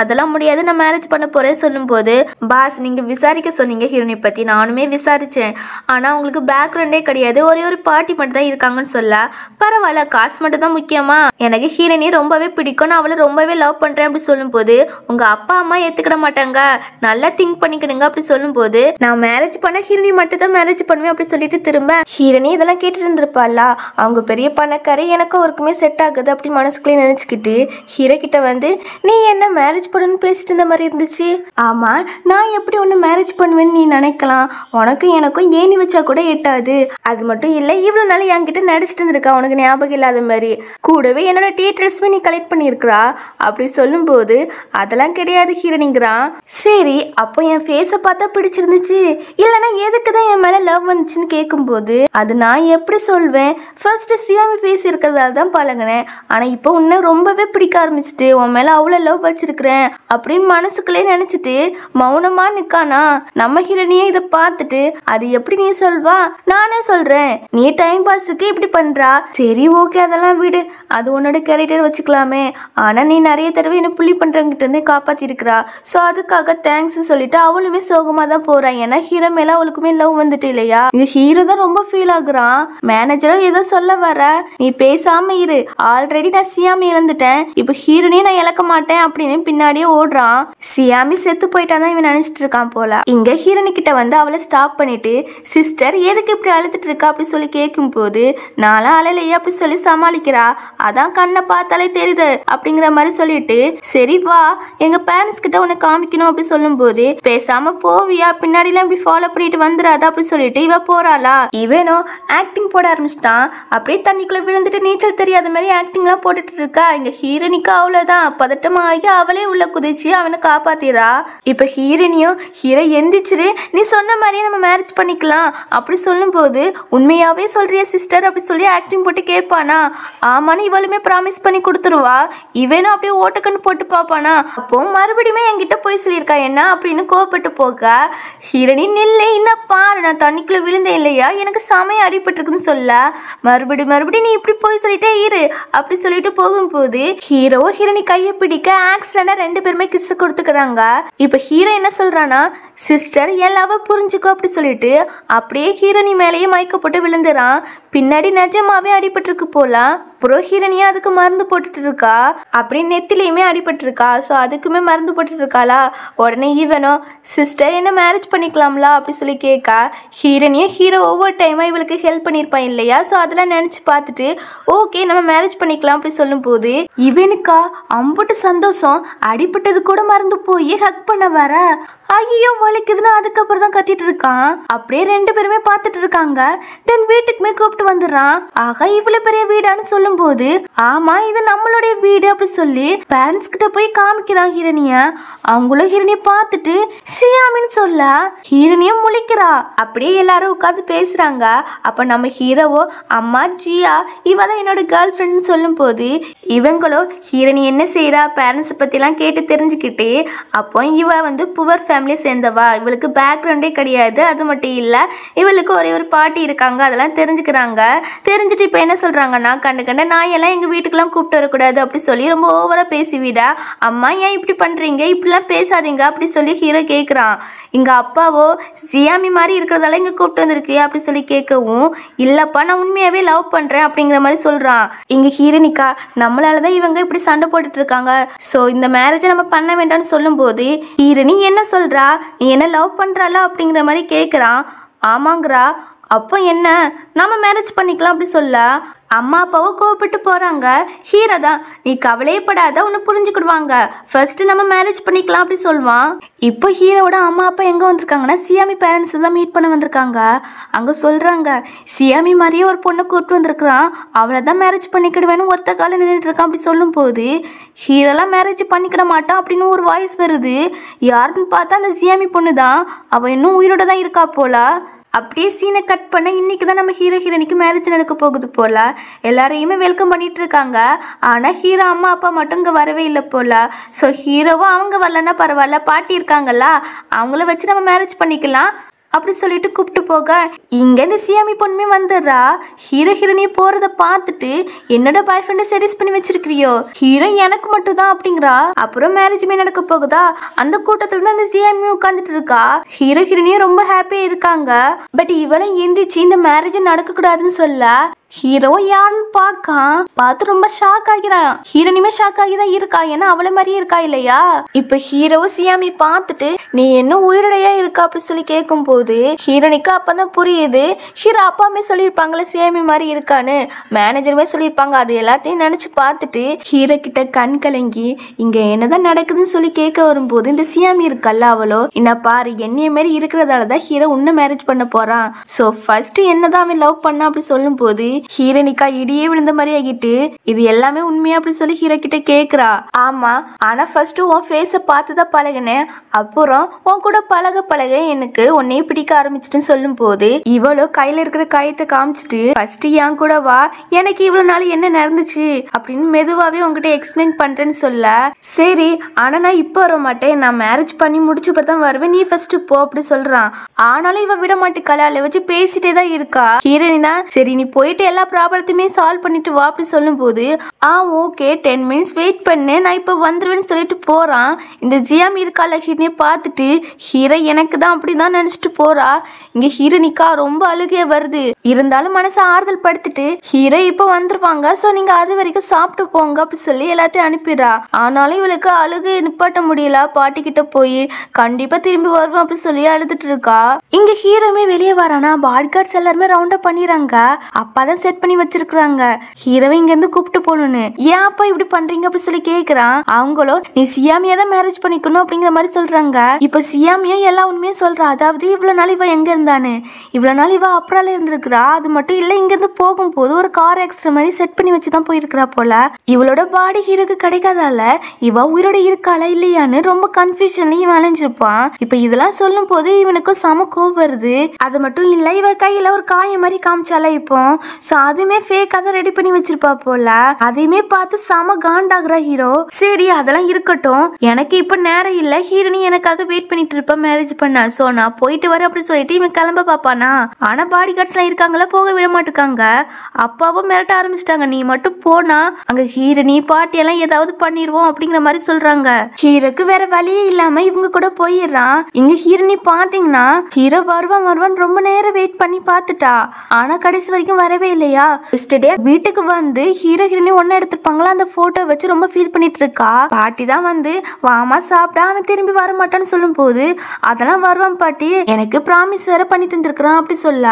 அதெல்லாம் முடியாது நான் மேரேஜ் பண்ண போறேன் சொல்லும் போது பாஸ் நீங்க விசாரிக்க சொன்னீங்க ஹீரோனி பத்தி நானுமே விசாரிச்சேன். ஆனா உங்களுக்கு பேக்ரவுண்டே கிடையாது ஒரே ஒரு பாட்டி மட்டும் தான் இருக்காங்கன்னு சொல்ல பரவாயில்ல காசு மட்டும் தான் முக்கியமா எனக்கு ஹீரோனி ரொம்பவே பிடிக்கும் நான் அவளை ரொம்பவே லவ் பண்றேன் அப்படி சொல்லும் போது உங்க அப்பா அம்மா ஏத்துக்கிட மாட்டாங்க நல்லா திங்க் பண்ணிக்கிடுங்க அப்படி சொல்லும் போது நான் மேரேஜ் பண்ண ஹீரோனி மட்டும் தான் மேரேஜ் பண்ணுவேன் அப்படி சொல்லிட்டு திரும்ப ஹீரோனி இதெல்லாம் கேட்டுட்டு இருந்திருப்பாளா. அவங்க பெரிய பணக்காரி, எனக்கும் அவருக்குமே செட் ஆகுது அப்படி மனசுக்குள்ளே நினைச்சுக்கிட்டு ஹீரோ கிட்ட வந்து நீ என்ன மேரேஜ் பண்ணணும்னு பேசிட்டு இருந்த மாதிரி இருந்துச்சு. ஆமா, நான் எப்படி ஒன்று மேரேஜ் பண்ணுவேன்னு நீ நினைக்கலாம், உனக்கும் எனக்கும் ஏணி வச்சா கூட எட்டாது. அது மட்டும் இல்லை, இவ்வளோ நாள் என்கிட்ட நடிச்சிட்டு இருந்திருக்கா, உனக்கு ஞாபகம் இல்லாத மாதிரி. கூடவே என்னோட டீட்டெயில்ஸுமே நீ கலெக்ட் பண்ணியிருக்கிறா அப்படி சொல்லும் போது அதெல்லாம் கிடையாது ஹீரோனிங்கிறான். சரி, அப்போ என் ஃபேஸை பார்த்தா பிடிச்சிருந்துச்சு, இல்லைன்னா எதுக்கு தான் என் மேலே லவ் வந்துச்சுன்னு கேட்கும்போது அது நான் எப்படி சொல்வேன், ஃபர்ஸ்ட் சியாமி ஃபேஸ் இருக்கிறதால தான் பழகினேன், ஆனால் இப்போ உன்னை ரொம்பவே பிடிக்க ஆரம்பிச்சுட்டு உன் மேலே அவ்வளோ லவ் வச்சிருக்கிறேன் அப்படின்னு மனசுக்குள்ளே நினச்சிட்டு மௌனமா நிற்கானா. நம்ம ஹீரோனியே இதை பார்த்துட்டு அது எப்படி நீ சொல்வா, நானே சொல்கிறேன், நீ டைம் பாஸுக்கு இப்படி பண்ணுறா, சரி ஓகே அதெல்லாம் விடு, அது உன்னோட கேரக்டர் வச்சுக்கலாமே, ஆனால் நீ நிறைய தடவை என்ன புள்ளி பண்ணுறவங்கிட்ட இருந்து காப்பாற்றிருக்கிறா, ஸோ அதுக்காக தேங்க்ஸ் சொல்லிட்டு அவளுமே சோகமாக தான் போகிறான். ஏன்னா ஹீரோ மேலே அவளுக்குமே லவ் வந்துட்டு இல்லையா. இந்த ஹீரோ தான் ரொம்ப ஃபீல் ஆகுறான். மேனேஜரும் ஏதோ சொல்ல வர, நீ பேசாம இரு, ஆல்ரெடி நான் சியாமி இழந்துட்டேன், இப்போ ஹீரோனையும் நான் இழக்க மாட்டேன் அப்படின்னு பின்னாடியே ஓடுறான். சியாமி செத்து போயிட்டான் இவன் நினைச்சிட்டு இருக்கான் போல. இங்க ஹீரோனி கிட்ட வந்து அவளை ஸ்டாப் பண்ணிட்டு சிஸ்டர் எதுக்கு இப்படி அழுத்துட்டு இருக்கா அப்படி சொல்லி கேட்கும் போது நான்லாம் அழலையே அப்படி சொல்லி சமாளிக்கிறா. அதான் கண்ணை பார்த்தாலே தெரியுது அப்படிங்கிற மாதிரி சொல்லிட்டு சரி வா எங்க பேரண்ட்ஸ் கிட்ட உன்னை காமிக்கணும் அப்படி சொல்லும் போது பேசாம போவியா, பின்னாடிலாம் இப்படி ஃபாலோ பண்ணிட்டு வந்துடாத அப்படி சொல்லிட்டு இவ போறாளா. இவனோ ஆக்டிங் போட ஆரம்பிச்சிட்டான். அப்படியே தண்ணிக்குள்ள விழுந்துட்டு நீச்சல் தெரியாத மாதிரி ஆக்டிங்லாம் போட்டுட்டு இருக்கா. இங்க ஹீரோனிக்கு அவ்வளவுதான் பதட்டமாகி அவளே உள்ள குதிச்சு அவனை காப்பாத்திரா. இப்ப ஹீரோனியும் ஹீரோ எந்திரிச்சிரு, நீ சொன்ன மாதிரியே நம்ம மேரேஜ் பண்ணிக்கலாம் அப்படி சொல்லும் போது உண்மையாவே சொல்றியா சிஸ்டர் அப்படி சொல்லி ஆக்டிங் போட்டு கேட்பானா. ஆமான்னு இவளுமே ப்ராமிஸ் பண்ணி கொடுத்துருவா. இவனும் அப்படியே ஓட்டக்கண்ணு போட்டு பார்ப்பானா. அப்போ மறுபடியுமே என்கிட்ட போய் சொல்லியிருக்கா என்ன அப்படின்னு கோவப்பட்டு போக ஹீரோனி நில்லை, இன்னும் பாரு நான் தண்ணிக்குள்ள விழுந்தேன் இல்லையா, எனக்கு சமயம் அடிபட்டுருக்குன்னு சொல்ல மறுபடியும் நீ இப்படி போய் சொல்லிட்டே இரு அப்படி சொல்லிட்டு போகும்போது ஹீரோ ஹீரோனி கையை பிடிக்க ஆக்சிடென்டா ரெண்டு பேருமே கிஸ் கொடுத்துக்கிறாங்க. இப்ப ஹீரோ என்ன சொல்றானா, சிஸ்டர் என் லவ் புரிஞ்சுக்கோ அப்படி சொல்லிட்டு அப்படியே ஹீரோனி மேலேயே மயக்கப்பட்டு விழுந்துறான். பின்னாடி நிஜமாவே அடிபட்டிருக்கு போலாம். அப்புறம் ஹீரோனியா அதுக்கு மருந்து போட்டுட்டு இருக்கா. அப்படி நெத்திலையுமே அடிபட்டு இருக்கா. ஸோ அதுக்குமே மருந்து போட்டுட்டு இருக்காளா. உடனே ஈவனோ சிஸ்டர் என்ன மேரேஜ் பண்ணிக்கலாம்ல அப்படி சொல்லி கேட்கா. ஹீரோனியும் ஹீரோ ஒவ்வொரு டைமாக இவளுக்கு ஹெல்ப் பண்ணியிருப்பான் இல்லையா. ஸோ அதெல்லாம் நினச்சி பார்த்துட்டு ஓகே நம்ம மேரேஜ் பண்ணிக்கலாம் அப்படி சொல்லும் போது இவனுக்கா அம்புட்டு சந்தோஷம். அடிபட்டது கூட மறந்து போய் ஹக் பண்ண வர ஐயோ வலிக்குதுன்னா அதுக்கப்புறம் தான் கத்திட்டு இருக்கான். அப்படியே ரெண்டு பேருமே பார்த்துட்டு இருக்காங்க. தென் வீட்டுக்குமே கூப்பிட்டு வந்துடுறான். ஆகா இவ்வளவு பெரிய வீடான்னு சொல்லும் போது ஆமா இது நம்மளுடைய வீடு அப்படி சொல்லி பேரண்ட்ஸ் கிட்ட போய் காமிக்கிறான் ஹீரோனிய. அவங்களும் ஹீரோனிய பார்த்துட்டு சியாமின்னு சொல்ல ஹீரோனியும் முழிக்கிறா. அப்படியே எல்லாரும் உட்காந்து பேசுறாங்க. அப்ப நம்ம ஹீரோவோ அம்மா ஜியா இவதான் என்னோட கேர்ள் ஃப்ரெண்ட்னு சொல்லும் போது இவங்களும் ஹீரோனி என்ன செய்யறா பேரண்ட்ஸ் பத்தி எல்லாம் கேட்டு தெரிஞ்சுக்கிட்டு அப்போ இவ வந்து புவர் ஃபேமிலியை சேர்ந்தவா, இவளுக்கு பேக்ரவுண்டே கிடையாது. அது மட்டும் இல்லை இவளுக்கு ஒரே ஒரு பாட்டி இருக்காங்க. அதெல்லாம் தெரிஞ்சுக்கிறாங்க. தெரிஞ்சுட்டு இப்போ என்ன சொல்கிறாங்கன்னா கண்டு நாயெல்லாம் எங்கள் வீட்டுக்கெல்லாம் கூப்பிட்டு வரக்கூடாது அப்படி சொல்லி ரொம்ப ஓவராக பேசிவிடா. அம்மா ஏன் இப்படி பண்ணுறீங்க, இப்படிலாம் பேசாதீங்க அப்படி சொல்லி ஹீரோ கேட்குறான். எங்கள் அப்பாவோ சியாமி மாதிரி இருக்கிறதால இங்கே கூப்பிட்டு வந்திருக்கு அப்படி சொல்லி கேட்கவும் இல்லைப்பா நான் உண்மையாகவே லவ் பண்ணுறேன் அப்படிங்கிற மாதிரி சொல்கிறான். இங்கே ஹீரோனிக்கா நம்மளால தான் இவங்க இப்படி சண்டை போட்டுட்டு இருக்காங்க, ஸோ இந்த மேரேஜை நம்ம பண்ண வேண்டாம்னு சொல்லும்போது ஹீரோனி என்ன சொல்கிறா, நீ என்ன லவ் பண்ணுறாளா அப்படிங்கிற மாதிரி கேட்குறான். ஆமாங்கிறா. அப்போ என்ன நம்ம மேரேஜ் பண்ணிக்கலாம் அப்படி சொல்ல அம்மா அப்பாவோ கோவப்பட்டு போகிறாங்க. ஹீரோ தான் நீ கவலையப்படாத உன்னை புரிஞ்சுக்கிடுவாங்க, ஃபர்ஸ்ட் நம்ம மேரேஜ் பண்ணிக்கலாம் அப்படி சொல்லுவான். இப்போ ஹீரோட அம்மா அப்பா எங்கே வந்திருக்காங்கன்னா சியாமி பேரண்ட்ஸ் தான் மீட் பண்ண வந்திருக்காங்க. அங்கே சொல்கிறாங்க சியாமி மாதிரியே ஒரு பொண்ணை கூப்பிட்டு வந்திருக்கிறான், அவளை தான் மேரேஜ் பண்ணிக்கிடுவேன்னு ஒத்த காலம் நின்றுட்டு இருக்கான் அப்படி சொல்லும் போது ஹீரோலாம் மேரேஜ் பண்ணிக்கிட மாட்டான் அப்படின்னு ஒரு வாய்ஸ் வருது. யாருன்னு பார்த்தா அந்த சியாமி பொண்ணு தான். அவள் இன்னும் உயிரோட தான் இருக்கா போல. அப்படியே சீனை கட் பண்ண இன்னைக்கு தான் நம்ம ஹீரோ ஹீரோனிக்கு மேரேஜ் நடக்க போகுது போல. எல்லாரையுமே வெல்கம் பண்ணிட்டு இருக்காங்க. ஆனால் ஹீரோ அம்மா அப்பா மட்டும் இங்கே வரவே இல்லை போல. ஸோ ஹீரோவும் அவங்க வரலன்னா பரவாயில்ல, பாட்டி இருக்காங்கல்ல அவங்கள வச்சு நம்ம மேரேஜ் பண்ணிக்கலாம் அப்படி சொல்லிட்டு கூப்பிட்டு போக இங்க இந்த சியாமி பொண்ணுமே வந்துடுறா. ஹீரோ ஹீரோனியை போறத பார்த்துட்டு என்னோட பாய் ஃப்ரெண்டை செடிஸ் பண்ணி வச்சிருக்கிறியோ, ஹீரோ எனக்கு மட்டும் தான் அப்படிங்கிறா. அப்புறம் மேரேஜ்மே நடக்க போகுதா. அந்த கூட்டத்துல தான் இந்த சியாமி உட்காந்துட்டு இருக்கா. ஹீரோ ஹீரோனியும் ரொம்ப ஹாப்பியா இருக்காங்க. பட் இவளும் எந்திரிச்சு இந்த மேரேஜ் நடக்க கூடாதுன்னு சொல்ல ஹீரோ யாருன்னு பார்த்து ரொம்ப ஷாக் ஆகிறான். ஹீரோனியுமே ஷாக் ஆகிதான் இருக்கா, ஏன்னா அவளை மாதிரியே இருக்கா இல்லையா. இப்ப ஹீரோ சியாமி பார்த்துட்டு நீ என்ன உயிரடையா இருக்கா அப்படி சொல்லி கேட்கும் போது ஹீரோனிக்கு அப்பதான் புரியுது ஹீரோ அப்பாமே சொல்லியிருப்பாங்களே சியாமி மாதிரி இருக்கான்னு, மேனேஜருமே சொல்லியிருப்பாங்க. அது எல்லாத்தையும் நினைச்சு பார்த்துட்டு ஹீரோ கிட்ட கண் கலங்கி இங்க என்னதான் நடக்குதுன்னு சொல்லி கேட்க வரும்போது இந்த சியாமி இருக்கல்ல அவளோ என்ன பாரு என்னைய மாரி இருக்கிறதாலதான் ஹீரோ உன்ன மேரேஜ் பண்ண போறான். சோ ஃபர்ஸ்ட் என்னதான் அவன் லவ் பண்ணா அப்படி சொல்லும் போது ஹீரோனிக்கா இடியே விழுந்த மாதிரி ஆகிட்டு இது எல்லாமே உண்மையா அப்படி சொல்லி ஹீரோ கிட்ட கேக்குறா. ஆமா, ஆனா ஃபர்ஸ்ட் உன் ஃபேஸ பார்த்துதான் பழகினேன், அப்புறம் உன் கூட பழக எனக்கு உன்னையே பிடிக்க ஆரம்பிச்சிட்டுன்னு சொல்லும் போது இவளோ கையில இருக்கிற காயத்தை காமிச்சிட்டு ஃபர்ஸ்ட் என் கூட வா, எனக்கு இவ்வளவு நாள் என்ன நடந்துச்சு அப்படின்னு மெதுவாவே உங்ககிட்ட எக்ஸ்பிளைன் பண்றேன்னு சொல்ல, சரி ஆனா நான் இப்ப வர மாட்டேன், நான் மேரேஜ் பண்ணி முடிச்சு தான் வருவேன், நீ ஃபர்ஸ்ட் போ அப்படி சொல்றான். ஆனாலும் இவ விட மாட்டேக்கால, அவளை வச்சு பேசிட்டே தான் இருக்கா. ஹீரோனி தான் சரி நீ போயிட்டு எல்லா ப்ராப்ளத்தையுமே சால்வ் பண்ணிட்டு வா அப்படி சொல்லும் போது ஓகே 10 மினிட்ஸ் வெயிட் பண்ணு நான் இப்ப வந்துருவேன்னு சொல்லிட்டு போறான். இந்த ஜியாமி இருக்கால ஹீரோனியை பார்த்துட்டு ஹீரோ எனக்கு தான் அப்படிதான் நினைச்சிட்டு போறா. இங்க ஹீரோனிக்கா ரொம்ப அழுகைய வருது, இருந்தாலும் மனசை ஆறுதல் படுத்திட்டு ஹீரோ இப்ப வந்துருவாங்க, சோ நீங்க அது வரைக்கும் சாப்பிட்டு போங்க அப்படி சொல்லி எல்லாத்தையும் அனுப்பிடுறா. ஆனாலும் இவளுக்கு அழுகை நிப்பாட்ட முடியல. பாட்டி கிட்ட போய் கண்டிப்பா திரும்பி வருவோம் அப்படி சொல்லி அழுதுட்டு இருக்கா. இங்க ஹீரோமே வெளியே வரானா, பாடி கார்ட்ஸ் எல்லாருமே ரவுண்ட் அப் பண்ணிடுறாங்க. அப்பாதான் செட் பண்ணி வச்சிருக்காங்க ஹீரோவை இங்க இருந்து கூப்பிட்டு போகணும்னு. ஏன் அப்பா இப்படி பண்றீங்க அப்படி சொல்லி கேக்குறான். அவங்களோ நீ சியாமியா தான் மேரேஜ் பண்ணிக்கணும் அப்படிங்கிற மாதிரி சொல்றாங்க. இப்ப சியாமியா எல்லா உண்மையும் சொல்றா, அதாவது இவ்வளவு நாள் இவ எங்க இருந்தானு, இவ்வளவு நாள் இவ அப்புறால இருந்திருக்கிறா. அது மட்டும் இல்ல இங்க இருந்து போகும்போது ஒரு கார் எக்ஸ்ட்ரா மாதிரி செட் பண்ணி வச்சுதான் போயிருக்கிறா போல. இவளோட பாடி ஹீரோக்கு கிடைக்காதால இவ உயிரோட இருக்காளா இல்லையான்னு ரொம்ப கன்ஃபியூஷன்ல இவன் அலைஞ்சிருப்பான். இப்ப இதெல்லாம் சொல்லும் போது இவனுக்கும் சம கோவம் வருது. அது மட்டும் இல்ல இவ கையில ஒரு காயம் மாதிரி காமிச்சால இப்போ, சோ அதுமே ஃபேக்கா தான் ரெடி பண்ணி வச்சிருப்பா போல. அதையுமே பார்த்து சம காண்டாகிற ஹீரோ. சரி அதெல்லாம் இருக்கட்டும், எனக்கு இப்ப நேரம் இல்ல, ஹீரோனி எனக்காக வெயிட் பண்ணிட்டு இருப்பா மேரேஜ் பண்ண, சோ நான் போயிட்டு வரேன் அப்படி சொல்லிட்டு இவன் கிளம்ப பாப்பானா. ஆனா பாடி கார்ட்ஸ் எல்லாம் இருக்காங்களா, போக விட மாட்டுக்காங்க. அப்பாவும் மிரட்ட ஆரம்பிச்சிட்டாங்க, நீ மட்டும் போனா அங்க ஹீரோனி பாட்டி எல்லாம் ஏதாவது பண்ணிடுவோம் அப்படிங்கிற மாதிரி சொல்றாங்க. ஹீரோக்கு வேற வழியே இல்லாம இவங்க கூட போயிடுறான். இங்க ஹீரோனி பாத்தீங்கன்னா ஹீரோ வருவான் ரொம்ப நேரம் வெயிட் பண்ணி பார்த்துட்டா, ஆனா கடைசி வரைக்கும் வரவே இல்லையா. வீட்டுக்கு வந்து ஹீரோ ஹீரோனி ஒன்னு எடுத்துருப்பாங்களா, அந்த போட்டோ வச்சு ரொம்ப ஃபீல் பண்ணிட்டு இருக்கா. பாட்டி தான் வந்து வாமா சாப்பிட்டா அவன் திரும்பி வர மாட்டான்னு சொல்லும் போது அதெல்லாம் வருவான் பாட்டி, எனக்கு ப்ராமிஸ் வேற பண்ணி தந்திருக்கிறான் அப்படி சொல்ல,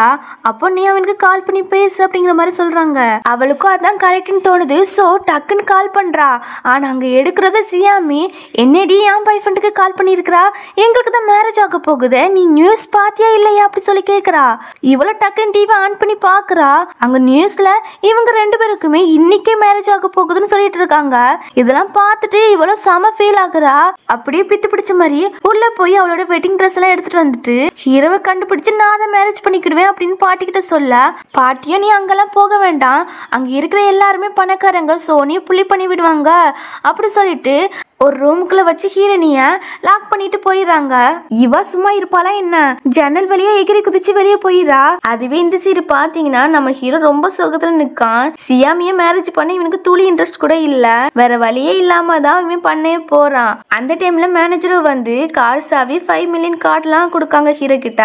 அப்போ நீ அவனுக்கு கால் பண்ணி பேசு அப்படிங்கிற மாதிரி சொல்றாங்க. அவளுக்கும் அதான் கரெக்ட்னு தோணுது. சோ டக்குன்னு கால் பண்றா. ஆனா அங்க எடுக்கிறது சியாமி. என்னடி என் பாய் ஃப்ரெண்டுக்கு கால் பண்ணிருக்கிறா, எங்களுக்கு தான் மேரேஜ் ஆக போகுது, நீ நியூஸ் பாத்தியா இல்லையா அப்படி சொல்லி கேக்குறா. இவ்வளவு டக்குன்னு டிவி ஆன் பண்ணி பாக்குறா. அங்க நியூஸ்ல இவங்க ரெண்டு பேருக்குமே இன்னைக்கே மேரேஜ் ஆக போகுதுன்னு சொல்லிட்டு இருக்காங்க. இதெல்லாம் பார்த்துட்டு இவ்வளவு செம ஃபீல் ஆகுறா. அப்படியே பித்து பிடிச்ச மாதிரி உள்ள போய் அவளோட வெட்டிங் ட்ரெஸ் எல்லாம் எடுத்துட்டு வந்துட்டு ஹீரோவை கண்டுபிடிச்சு நான் அதை மேரேஜ் பண்ணிக்கிடுவேன் அப்படின்னு பாட்டி கிட்ட சொல்ல, பாட்டியும் நீ அங்கெல்லாம் போக வேண்டாம், அங்க இருக்கிற எல்லாருமே பணக்காரங்க, சோனியை புள்ளி பண்ணி விடுவாங்க அப்படி சொல்லிட்டு ஒரு ரூமுக்குள்ள வச்சு ஹீரோனிய லாக் பண்ணிட்டு போயிடுறாங்க. இவ சும்மா இருப்பாளா என்ன, ஜன்னல் வழியா எகிரி குதிச்சு வெளியே போயிடா. அதுவே இந்த சைடு பாத்தீங்கன்னா நம்ம ஹீரோ ரொம்ப சோகத்துல நிக்கான். சியாமிய மேரேஜ் பண்ண இவனுக்கு துளி இன்ட்ரெஸ்ட் கூட இல்ல, வேற வழியே இல்லாம தான் இவன் பண்ணே போறான். அந்த டைம்ல மேனேஜரும் வந்து கார் சாவி 5 மில்லியன் கார்ட்லாம் கொடுக்காங்க ஹீரோ கிட்ட.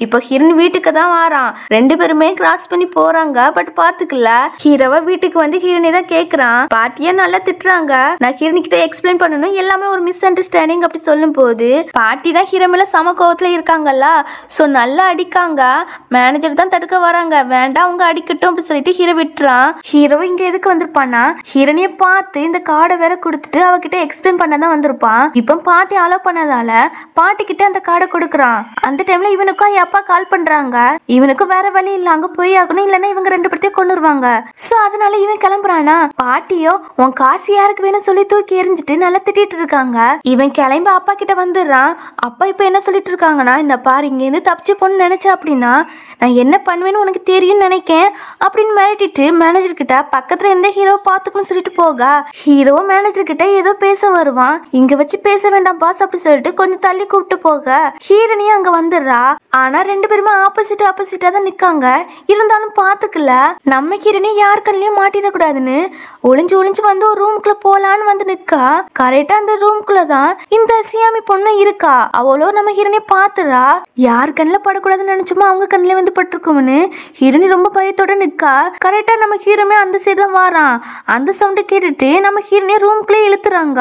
இப்போ ஹீரோன் வீட்டுக்கு தான் வாரான். ரெண்டு பேருமே கிராஸ் பண்ணி போறாங்க. பட் பாத்துக்கல. ஹீரோவா வீட்டுக்கு வந்து ஹீரோனி தான் கேக்குறான். பாட்டியா நல்லா திட்டுறாங்க. நான் ஹீரோனி கிட்ட எக்ஸ்பிளைன் பண்ணணும், எல்லாமே ஒரு மிஸ் அண்டர்ஸ்டாண்டிங் அப்படி சொல்லும் போது பாட்டி தான் ஹீரோ மேல சம கோவத்துல இருக்காங்கல்ல, சோ நல்லா அடிக்காங்க. மேனேஜர் தான் தடுக்க வராங்க, வேண்டாம் அவங்க அடிக்கட்டும் அப்படி சொல்லிட்டு ஹீரோ விட்டுறான். ஹீரோ இங்க எதுக்கு வந்திருப்பானா, ஹீரோனிய பார்த்து இந்த கார்டை வேற கொடுத்துட்டு அவகிட்ட எக்ஸ்பிளைன் பண்ணதான் வந்திருப்பான். இப்போ பாட்டி அலோ பண்ணதால பாட்டி கிட்ட அந்த கார்டை கொடுக்குறான். அந்த டைம்ல இவனுக்கும் அப்பா கால் பண்றாங்க. இவனுக்கும் வேற வழி இல்ல, அங்க போய் ஆகணும், இல்லன்னா இவங்க ரெண்டு பேர்த்தையும் கொண்டுருவாங்க. சோ அதனால இவன் கிளம்புறானா. பாட்டியோ உன் காசு யாருக்கு வேணும் சொல்லி தூக்கி எரிஞ்சிட்டு நல்லா திட்டிட்டு இருக்காங்க. இவன் கிளம்பி அப்பா கிட்ட வந்துடுறான். அப்பா இப்ப என்ன சொல்லிட்டு இருக்காங்கன்னா, இந்த பாரு இங்க இருந்து தப்பிச்சு போன்னு நினைச்சா அப்படின்னா நான் என்ன பண்ணுவேன்னு உனக்கு தெரியும்னு நினைக்கேன் அப்படின்னு மிரட்டிட்டு மேனேஜர் கிட்ட பக்கத்துல எந்த ஹீரோ பாத்துக்கணும்னு சொல்லிட்டு போக, ஹீரோ மேனேஜர் கிட்ட ஏதோ பேச வருவான். இங்க வச்சு பேச வேண்டாம் பாஸ் அப்படி சொல்லிட்டு கொஞ்சம் தள்ளி கூப்பிட்டு போக ஹீரோனியும் அங்க வந்துடுறா. ஆனா ரெண்டு பேருமே ஆப்போசிட்டா தான் நிக்காங்க. இருந்தாலும் பாத்துக்கல, நம்ம ஹீரோனி யார் கண்ணிலையும் மாட்டிடக்கூடாதுன்னு ஒளிஞ்சு வந்து ஒரு ரூமுக்குள்ள போலான்னு வந்து நிக்கா. கரெக்டா அந்த ரூம்குள்ள தான் இந்த சியாமி பொண்ணு இருக்கா. அவளோ நம்ம ஹீரோனி பாத்துறா. யார் கண்ணில் படக்கூடாதுன்னு நினைச்சோமோ அவங்க கண்ணில வந்து பட்டிருக்கும்னு ஹீரோனி ரொம்ப பயத்தோட நிக்கா. கரெக்டா நம்ம ஹீரோமே அந்த சைடு தான் வாரான். அந்த சவுண்டை கேட்டுட்டு நம்ம ஹீரோனிய ரூம்குள்ளே இழுத்துறாங்க.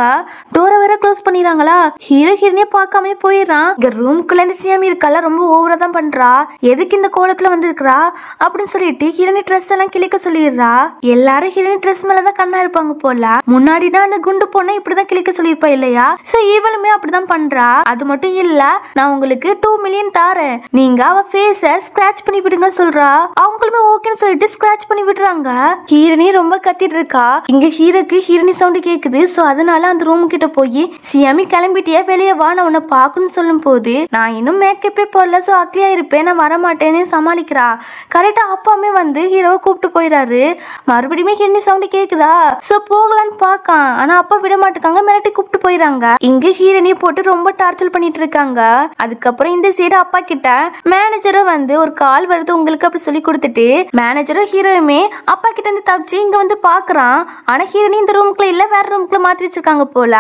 டோரை வேற க்ளோஸ் பண்ணிடுறாங்களா. ஹீரோனிய பார்க்காம போயிடறான். இங்க ரூம்குள்ள இந்த சியாமி இருக்கால ரொம்ப ஓவரா தான் பண்றா. எதுக்கு இந்த கோலத்துல வந்து இருக்கிறா அப்படின்னு சொல்லிட்டு ஹீரோனி ட்ரெஸ் எல்லாம் கிழிக்க சொல்லிடுறா. எல்லாரும் ஹீரோனி ட்ரெஸ் மேலதான் கண்ணா இருப்பாங்க போல. முன்னாடினா அந்த குண்டு பொண்ணை இப்படிதான் கிழிக்க சொல்லியிருப்பா இல்லையா. சோ இவளுமே அப்படிதான் பண்றா. அது மட்டும் இல்ல, நான் உங்களுக்கு 2 மில்லியன் தாரேன், நீங்க அவ ஃபேஸ ஸ்கிராட்ச் பண்ணி விடுங்க சொல்றா. அவங்களுமே ஓகேன்னு சொல்லிட்டு ஸ்கிராட்ச் பண்ணி விடுறாங்க. ஹீரோனி ரொம்ப கத்திட்டு இருக்கா. இங்க ஹீரோக்கு ஹீரோனி சவுண்ட் கேக்குது. சோ அதனால அந்த ரூம் கிட்ட போய் சியாமி கிளம்பிட்டியா, வெளியே வா, நான் உன்னை பாக்கணும்னு சொல்லும் போது நான் இன்னும் மேக்கப்பே போடல, சோ அக்லியா இருப்பேன், நான் வர மாட்டேன்னு சமாளிக்கிறா. கரெக்டா அப்பாமே வந்து ஹீரோவை கூப்பிட்டு போயிடாரு. மறுபடியும் ஹீரோனி சவுண்ட் கேக்குதா. சோ போகலான்னு பாக்கான். ஆனா அப்பா விட மாட்டாங்க, மிரட்டி கூப்பிட்டு போயிறாங்க. இங்க ஹீரோனியை போட்டு ரொம்ப டார்ச்சர் பண்ணிட்டு இருக்காங்க. அதுக்கப்புறம் இந்த சைடு அப்பா கிட்ட மேனேஜரும் வந்து ஒரு கால் வருது உங்களுக்கு அப்படி சொல்லி கொடுத்துட்டு மேனேஜரும் ஹீரோயுமே அப்பா கிட்ட இருந்து தப்பிச்சு இங்க வந்து பாக்குறான். ஆனா ஹீரோனி இந்த ரூமுக்குள்ள இல்ல, வேற ரூமுக்குள்ள மாத்தி வச்சிருக்காங்க போல.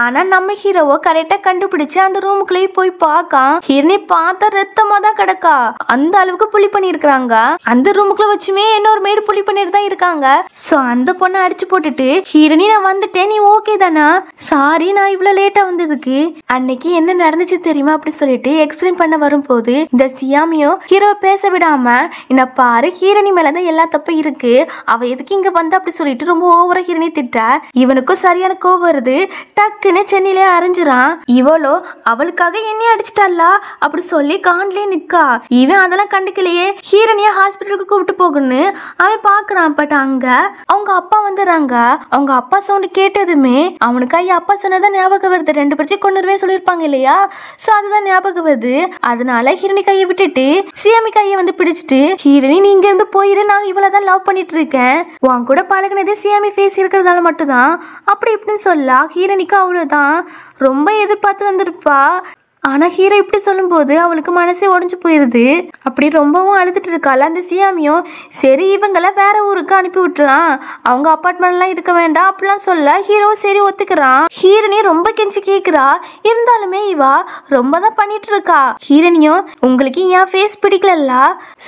ஆனா நம்ம ஹீரோவோ கரெக்டா கண்டுபிடிச்சு அந்த ரூமுக்குள்ளேயே போய் பாக்கான். ஹீரோனி பார்த்தா ரத்தமா தான் கிடக்கா. அந்த அளவுக்கு புலி பண்ணி இருக்காங்க. அந்த ரூமுக்குள்ள வச்சுமே இன்னொரு மேடு புலி பண்ணிட்டு தான் இருக்காங்க. சோ அந்த பொண்ணை அடிச்சு போட்டுட்டு ஹீரோனி நான் வந்துட்டேன், நீ ஓகே தானா, சாரி நான் இவ்வளவு லேட்டா வந்ததுக்கு, அன்னைக்கு என்ன நடந்துச்சு தெரியுமா அப்படி சொல்லிட்டு எக்ஸ்பிளைன் பண்ண வரும்போது இந்த சியாமியோ ஹீரோ பேச விடாம என்ன பாரு, ஹீரோனி மேலதான் எல்லா தப்பும் இருக்கு, அவ எதுக்கு இங்க வந்து அப்படி சொல்லிட்டு ரொம்ப ஓவரா ஹீரோனி திட்ட. இவனுக்கும் சரியான கோவம் வருது. டக்குன்னு சென்னையிலே அரைஞ்சிரான். இவளோ அவளுக்காக என்னைய அடிச்சிட்டாளா அப்படி சொல்லி காண்லயே நிக்கா. இவன் அதெல்லாம் கண்டுக்கலையே. ஹீரோனிய ஹாஸ்பிட்டலுக்கு கூப்பிட்டு போகணும்னு அவன் பாக்குறான். பட் அங்க அவங்க அப்பா வந்துடுறாங்க. அவங்க அப்பா சவுண்ட் கேட்டதுமே அவனுக்கு ஐயா அப்பா சொன்னதான் ஞாபகம் வருது. 2 பேர்த்தையும் கொண்டுருவே சொல்லியிருப்பாங்க இல்லையா. சோ அதுதான் ஞாபகம் வருது. அதனால ஹீரோனி கையை விட்டுட்டு சியாமி கையை வந்து பிடிச்சிட்டு ஹீரோனி நீங்க இருந்து போயிரு, நான் இவ்வளவுதான் லவ் பண்ணிட்டு இருக்கேன், உன் கூட பழகினதே சியாமி ஃபேஸ் இருக்கிறதால மட்டும்தான் அப்படி இப்படின்னு சொல்ல ஹீரோனிக்கு அவ்வளவுதான் ரொம்ப எதிர்பார்த்து வந்திருப்பா. ஆனா ஹீரோ இப்படி சொல்லும் போது அவளுக்கு மனசே உடஞ்சு போயிருது. அப்படி ரொம்பவும் அழுதுட்டு இருக்காள். அந்த சியாமியும் சரி இவங்களை வேற ஊருக்கு அனுப்பி விட்டுலாம், அவங்க அப்பார்ட்மெண்ட்லாம் இருக்க வேண்டாம் அப்படிலாம் சொல்ல ஹீரோ சரி ஒத்துக்கிறான். ஹீரோனி ரொம்ப கெஞ்சி கேக்குறா. இருந்தாலுமே இவா ரொம்ப தான் பண்ணிட்டு இருக்கா. ஹீரோனியும் உங்களுக்கு என் ஃபேஸ் பிடிக்கல,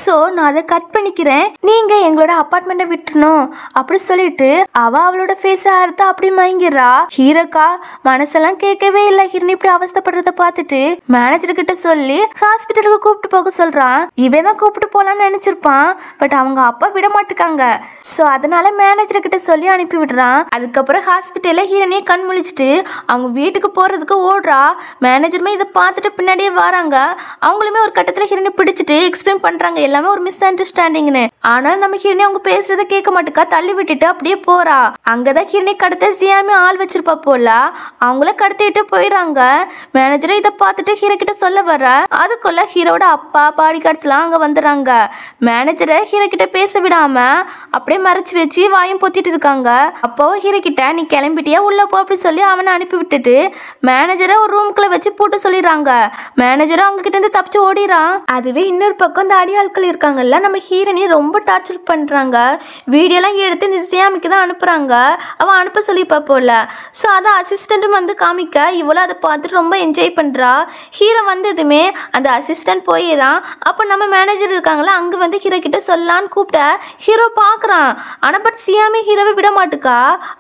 சோ நான் அதை கட் பண்ணிக்கிறேன், நீங்க எங்களோட அப்பார்ட்மெண்ட்டை விட்டுணும் அப்படி சொல்லிட்டு அவளோட ஃபேஸ அறுத்து அப்படி மயங்கிறா. ஹீரோக்கா மனசெல்லாம் கேட்கவே இல்லை. ஹீரோனி இப்படி அவஸ்தப்படுறத பார்த்துட்டு மேனேஜர் கிட்ட சொல்லி ஹாஸ்பிட்டலுக்கு கூப்பிட்டு போக சொல்றான். இவன் தான் கூப்பிட்டு போலான்னு நினைச்சிருப்பான். பட் அவங்க அப்பா விட மாட்டுக்காங்க. சோ அதனால மேனேஜர் கிட்ட சொல்லி அனுப்பி விடுறான். அதுக்கப்புறம் ஹாஸ்பிட்டல்ல ஹீரோனியை கண் முழிச்சிட்டு அவங்க வீட்டுக்கு போறதுக்கு ஓடுறா. மேனேஜருமே இதை பார்த்துட்டு பின்னாடியே வராங்க. அவங்களுமே ஒரு கட்டத்துல ஹீரோனி பிடிச்சிட்டு எக்ஸ்பிளைன் பண்றாங்க எல்லாமே ஒரு மிஸ் அண்டர்ஸ்டாண்டிங்னு. ஆனா நம்ம ஹீரோனி அவங்க பேசுறத கேட்க மாட்டுக்கா, தள்ளி விட்டுட்டு அப்படியே போறா. அங்கதான் ஹீரோனி கடத்த சியாமி ஆள் வச்சிருப்பா போல. அவங்கள கடத்திட்டு போயிறாங்க. மேனேஜரை இதை பார்த்துட்டு ஹீரோ கிட்ட சொல்ல வர அதுக்குள்ள ஹீரோட அப்பா பாடி கார்ட்ஸ் எல்லாம் அங்க வந்துடுறாங்க. மேனேஜரை ஹீரோ கிட்ட பேச விடாம அப்படியே மறைச்சு வச்சு வாயும் பொத்திட்டு இருக்காங்க. அப்போ ஹீரோ கிட்ட நீ கிளம்பிட்டியா உள்ள போ அப்படி சொல்லி அவனை அனுப்பி விட்டுட்டு மேனேஜரை ஒரு ரூம்குள்ள வச்சு போட்டு சொல்லிடுறாங்க. மேனேஜரும் அவங்க கிட்ட இருந்து தப்பிச்சு ஓடிறான். அதுவே இன்னொரு பக்கம் இந்த அடியாட்கள் இருக்காங்கல்ல, நம்ம ஹீரோனி ரொம்ப டார்ச்சர் பண்றாங்க. வீடியோலாம் எடுத்து இந்த சியாமிக்கு தான் அனுப்புறாங்க. அவன் அனுப்ப சொல்லிப்பா போல. ஸோ அதை அசிஸ்டன்ட்டும் வந்து காமிக்க இவ்வளோ அதை பார்த்துட்டு ரொம்ப என்ஜாய் பண்றா. ஹீரோ வந்ததுமே அந்த அசிஸ்டன்ட் போயிடான். அப்போ நம்ம மேனேஜர் இருக்காங்களா அங்கே வந்து ஹீரோ கிட்ட சொல்லலான்னு கூப்பிட்ட ஹீரோ பார்க்குறான். ஆனால் பட் சியாமி ஹீரோவை விட மாட்டுக்கா.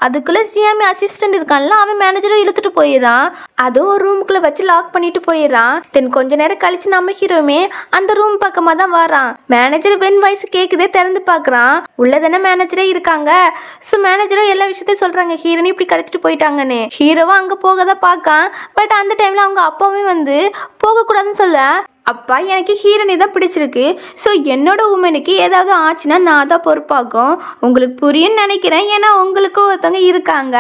அதுக்குள்ளே சியாமி அசிஸ்டன்ட் இருக்கான்ல அவன் மேனேஜரும் இழுத்துட்டு போயிடான். அதுவும் ஒரு ரூமுக்குள்ளே வச்சு லாக் பண்ணிட்டு போயிடான். தென் கொஞ்ச நேரம் கழிச்சு நம்ம ஹீரோமே அந்த ரூம் பக்கமாக தான் வரான். மேனேஜர் வென் வாய்ஸ் கேட்குதே திறந்து பார்க்குறான். உள்ளதானே மேனேஜரே இருக்காங்க. ஸோ மேனேஜரும் எல்லா விஷயத்தையும் சொல்கிறாங்க ஹீரோனி இப்படி கடத்திட்டு போயிட்டாங்கன்னு. ஹீரோவும் அங்கே போக தான் பார்க்கான். பட் அந்த டைமில் அவங்க அப்பாவே வந்து போகக்கூடாதுன்னு சொல்ல அப்பா எனக்கு ஹீரோனி தான் பிடிச்சிருக்கு, ஸோ என்னோட உமனுக்கு ஏதாவது ஆச்சுன்னா நான் தான் பொறுப்பாகும், உங்களுக்கு புரியும்னு நினைக்கிறேன், ஏன்னா உங்களுக்கு ஒருத்தவங்க இருக்காங்க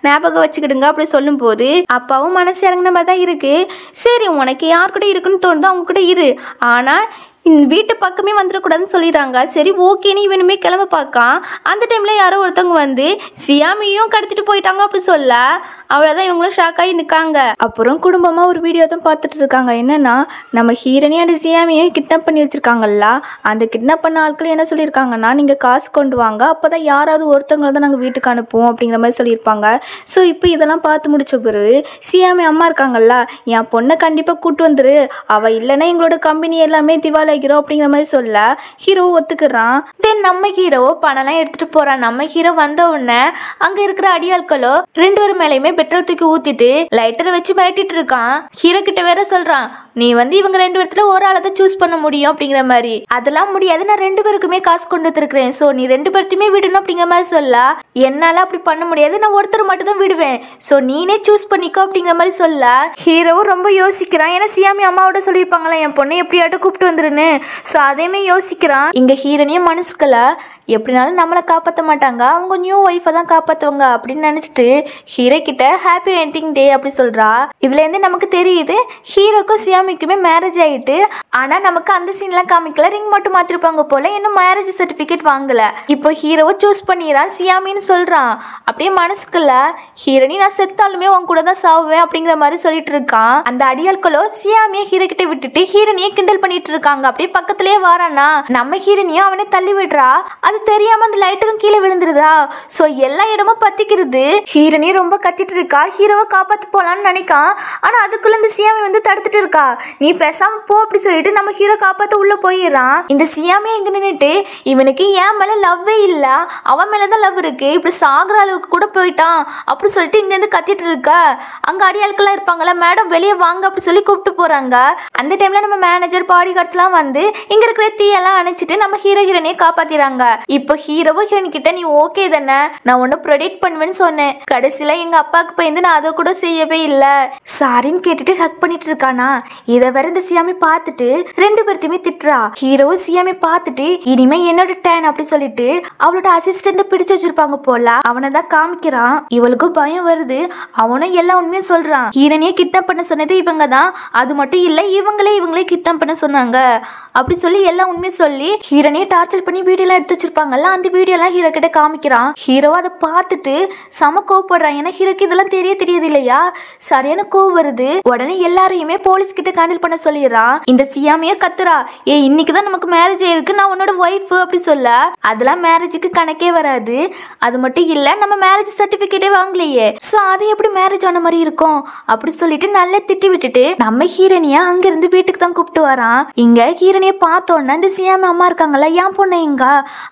ஞாபகம் வச்சுக்கிடுங்க அப்படி சொல்லும் போது அப்பாவும் மனசு இறங்கின மாதிரி தான் இருக்கு. சரி உனக்கு யார் கூட இருக்குன்னு தோணுதோ அவங்க கூட இரு, ஆனால் இந்த வீட்டு பக்கமே வந்துடக்கூடாதுன்னு சொல்லிடுறாங்க. சரி ஓகேன்னு இவனுமே கிளம்ப பார்க்கான். அந்த டைமில் யாரோ ஒருத்தவங்க வந்து சியாமியும் கடத்திட்டு போயிட்டாங்க அப்படி சொல்ல அவ்வளவுதான் இவங்களும் ஷாக் ஆகி நிக்காங்க. அப்புறம் குடும்பமா ஒரு வீடியோ தான் பார்த்துட்டு இருக்காங்க. என்னன்னா நம்ம ஹீரோனி அண்ட் சியாமியும் கிட்னாப் பண்ணி வச்சிருக்காங்கல்ல, அந்த கிட்னாப் பண்ண ஆட்கள் என்ன சொல்லியிருக்காங்கன்னா நீங்க காசு கொண்டு வாங்க, அப்பதான் யாராவது ஒருத்தவங்களை தான் நாங்கள் வீட்டுக்கு அனுப்புவோம் அப்படிங்கிற மாதிரி சொல்லியிருப்பாங்க. ஸோ இப்போ இதெல்லாம் பார்த்து முடிச்ச பிறகு சியாமி அம்மா இருக்காங்கல்ல, என் பொண்ணை கண்டிப்பாக கூட்டு வந்துரு, அவள் இல்லைன்னா எங்களோட கம்பெனி எல்லாமே திவால் ஆகிரும் அப்படிங்கிற மாதிரி சொல்ல ஹீரோ ஒத்துக்கிறான். தென் நம்ம ஹீரோ பணம்லாம் எடுத்துட்டு போறான். நம்ம ஹீரோ வந்த உடனே அங்கே இருக்கிற அடியாட்களோ 2 பேர் மேலேயுமே பெட்ரோல் தூக்கி ஊத்திட்டு லைட்டரை வச்சு மிரட்டிட்டு இருக்கான். ஹீரோ கிட்ட வேற சொல்றான், நீ இவங்க 2 பேர்த்துல ஒரு ஆளை தான் சூஸ் பண்ண முடியும் அப்படிங்கிற மாதிரி. அதெல்லாம் முடியாது, நான் 2 பேருக்குமே காசு கொண்டு வந்துருக்கிறேன், ஸோ நீ 2 பேர்த்தையுமே விடணும் அப்படிங்கிற மாதிரி சொல்ல என்னால அப்படி பண்ண முடியாது, நான் ஒருத்தர் மட்டும் தான் விடுவேன், ஸோ நீனே சூஸ் பண்ணிக்கோ அப்படிங்கிற மாதிரி சொல்ல ஹீரோவும் ரொம்ப யோசிக்கிறான். ஏன்னா சியாமி அம்மாவோட சொல்லியிருப்பாங்களா என் பொண்ணை எப்படியாட்டும் கூப்பிட்டு வந்துருன்னு. ஸோ அதேமே யோசிக்கிறான். இங்க ஹீரோனியும் மனசுக்குள்ள எப்படினாலும் நம்மளை காப்பாற்ற மாட்டாங்க, அவங்க நியூ ஒய்ஃபை தான் காப்பாற்றுவாங்க அப்படின்னு நினச்சிட்டு ஹீரோ கிட்ட ஹாப்பி வெட்டிங் டே அப்படி சொல்கிறா. இதுலேருந்து நமக்கு தெரியுது ஹீரோக்கும் சியாமிக்குமே மேரேஜ் ஆகிட்டு. ஆனால் நமக்கு அந்த சீன்லாம் காமிக்கல, ரிங் மட்டும் மாற்றிருப்பாங்க போல, இன்னும் மேரேஜ் சர்டிஃபிகேட் வாங்கலை. இப்போ ஹீரோவை சூஸ் பண்ணிடுறான், சியாமின்னு சொல்கிறான். அப்படியே மனசுக்குள்ள ஹீரோனி நான் செத்தாலுமே உன் கூட தான் சாவுவேன் அப்படிங்கிற மாதிரி சொல்லிட்டு இருக்கான். அந்த அடியாட்களோ சியாமியை ஹீரோ கிட்ட விட்டுட்டு ஹீரோனியை கிண்டல் பண்ணிட்டு இருக்காங்க. அப்படியே பக்கத்துலேயே வாரானா, நம்ம ஹீரோனியும் அவனை தள்ளி விடுறா. அது தெரியாம அந்த லைட்டரும் கீழே விழுந்துருதா. சோ எல்லா இடமும் பத்திக்கிறது. ஹீரோனி ரொம்ப கத்திட்டு இருக்கா, ஹீரோவை காப்பாத்து போலான்னு நினைக்கான். ஆனா அதுக்குள்ள இந்த சியாமி தடுத்துட்டு இருக்கா. நீ பேசாம போ அப்படி சொல்லிட்டு நம்ம ஹீரோ காப்பாத்த உள்ள போயிடுறான். இந்த சியாமி எங்க நின்னுட்டு இவனுக்கு ஏன் மேல லவ்வே இல்ல, அவன் மேலதான் லவ் இருக்கு, இப்படி சாகுற அளவுக்கு கூட போயிட்டான் அப்படி சொல்லிட்டு இங்க இருந்து கத்திட்டு இருக்க. அங்க அடியாட்கள்லாம் இருப்பாங்கல்ல, மேடம் வெளியே வாங்க அப்படி சொல்லி கூப்பிட்டு போறாங்க. அந்த டைம்ல நம்ம மேனேஜர் பாடி கார்ட்ஸ் எல்லாம் வந்து இங்க இருக்கிற தீயெல்லாம் அணைச்சிட்டு நம்ம ஹீரோனியை காப்பாத்திறாங்க. இப்போ ஹீரோவும் ஹீரோயின் கிட்ட நீ ஓகே தானே, நான் ஒன்னும் ப்ரொடெக்ட் பண்ணுவேன்னு சொன்னேன், கடைசியில எங்க அப்பாவுக்கு பயந்து நான் அதை கூட செய்யவே இல்ல சாரின்னு கேட்டுட்டு ஹக் பண்ணிட்டு இருக்கானா. இதை வேற இந்த சியாமி பார்த்துட்டு 2 பேர்த்தையுமே திட்டுறா. ஹீரோவும் சியாமி பார்த்துட்டு இனிமே என்னோட டேன் அப்படி சொல்லிட்டு அவளோட அசிஸ்டன்ட் பிடிச்சு வச்சிருப்பாங்க போல, அவனை தான் காமிக்கிறான். இவளுக்கும் பயம் வருது, அவனும் எல்லா உண்மையும் சொல்றான். ஹீரோனியை கிட்னாப் பண்ண சொன்னது இவங்க தான், அது மட்டும் இல்ல இவங்களே கிட்னாப் பண்ண சொன்னாங்க அப்படி சொல்லி எல்லா உண்மையும் சொல்லி ஹீரோனியை டார்ச்சர் பண்ணி வீடியோ எல்லாம் எடுத்து வச்சிருப்பாங்கல்ல, அந்த வீடியோ எல்லாம் ஹீரோ கிட்ட காமிக்கிறான். ஹீரோ அதை பார்த்துட்டு செம கோவப்படுறான். ஏன்னா ஹீரோக்கு இதெல்லாம் தெரியாது இல்லையா, சரியான கோவம் வருது. உடனே எல்லாரையுமே போலீஸ் கிட்ட ஹேண்டில் பண்ண சொல்லிடுறான். இந்த சியாமியே கத்துறா, இன்னைக்கு தான் நமக்கு மேரேஜ் ஆயிருக்கு, நான் உன்னோட ஒய்ஃப் அப்படி சொல்ல அதெல்லாம் மேரேஜுக்கு கணக்கே வராது. அது மட்டும் இல்ல நம்ம மேரேஜ் சர்டிபிகேட்டே வாங்கலையே, சோ அது எப்படி மேரேஜ் ஆன மாதிரி இருக்கும் அப்படி சொல்லிட்டு நல்லா திட்டி விட்டுட்டு நம்ம ஹீரோனியா அங்க இருந்து வீட்டுக்கு தான் கூப்பிட்டு வரான். இங்க ஹீரோனியை பார்த்தோன்னா இந்த சியாமி அம்மா இருக்காங்கல்ல, ஏன் பொண்ணு இங்க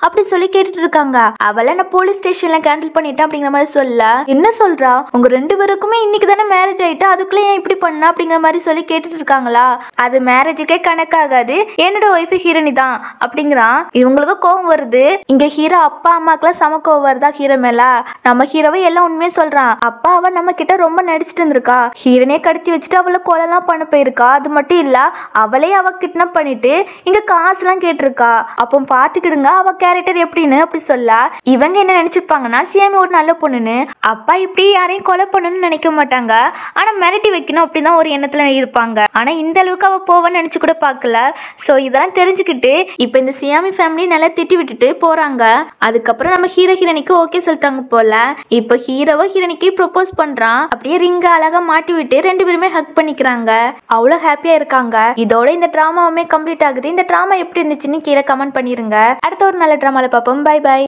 அப்படி சொல்லி கேட்டுட்டு இருக்காங்க. அவளை நான் போலீஸ் ஸ்டேஷன்ல கேண்டில் பண்ணிட்டேன் அப்படிங்கிற மாதிரி சொல்ல என்ன சொல்றா, உங்க 2 பேருக்குமே இன்னைக்கு தானே மேரேஜ் ஆயிட்டு, அதுக்குள்ள ஏன் இப்படி பண்ண அப்படிங்கிற மாதிரி சொல்லி கேட்டுட்டு இருக்காங்களா. அது மேரேஜுக்கே கணக்காகாது, என்னோட ஒய்ஃப் ஹீரோனி தான் அப்படிங்கிறான். இவங்களுக்கு கோவம் வருது. இங்க ஹீரோ அப்பா அம்மாக்கெல்லாம் சம கோவம் வருதா ஹீரோ மேல. நம்ம ஹீரோவை எல்லாம் உண்மையை சொல்றான். அப்பா அவ நம்ம கிட்ட ரொம்ப நடிச்சிட்டு இருந்திருக்கா, ஹீரோனே கடத்தி வச்சுட்டு அவளை கொலைலாம் பண்ண போயிருக்கா. அது மட்டும் இல்ல அவளே அவ கிட்னாப் பண்ணிட்டு இங்க காசுலாம் கேட்டிருக்கா. அப்போ பாத்துக்கிடுங்க அவ கேரக்டர் எப்படின்னு அப்படி சொல்ல இவங்க என்ன நினைச்சிருப்பாங்கன்னா சியாமி ஒரு நல்ல பொண்ணுன்னு. அப்பா இப்படி யாரையும் கொலை பண்ணணும்னு நினைக்க மாட்டாங்க, ஆனா மிரட்டி வைக்கணும் அப்படிதான் ஒரு எண்ணத்துல இருப்பாங்க. ஆனா இந்த அளவுக்கு அவ போவான்னு நினைச்சு கூட பார்க்கல. சோ இதெல்லாம் தெரிஞ்சுக்கிட்டு இப்ப இந்த சியாமி ஃபேமிலி நல்லா திட்டி விட்டுட்டு போறாங்க. அதுக்கப்புறம் நம்ம ஹீரோனிக்கு ஓகே சொல்லிட்டாங்க போல. இப்ப ஹீரோனிக்கு ப்ரொபோஸ் பண்றான். அப்படியே ரிங்க அழகா மாட்டி விட்டு 2 பேருமே ஹக் பண்ணிக்கிறாங்க. அவ்வளவு ஹாப்பியா இருக்காங்க. இதோட இந்த டிராமாவுமே கம்ப்ளீட் ஆகுது. இந்த டிராமா எப்படி இருந்துச்சுன்னு கீழே கமெண்ட் பண்ணிருங்க. அடுத்த ஒரு நல்ல டிராமால பார்ப்போம். Bye by.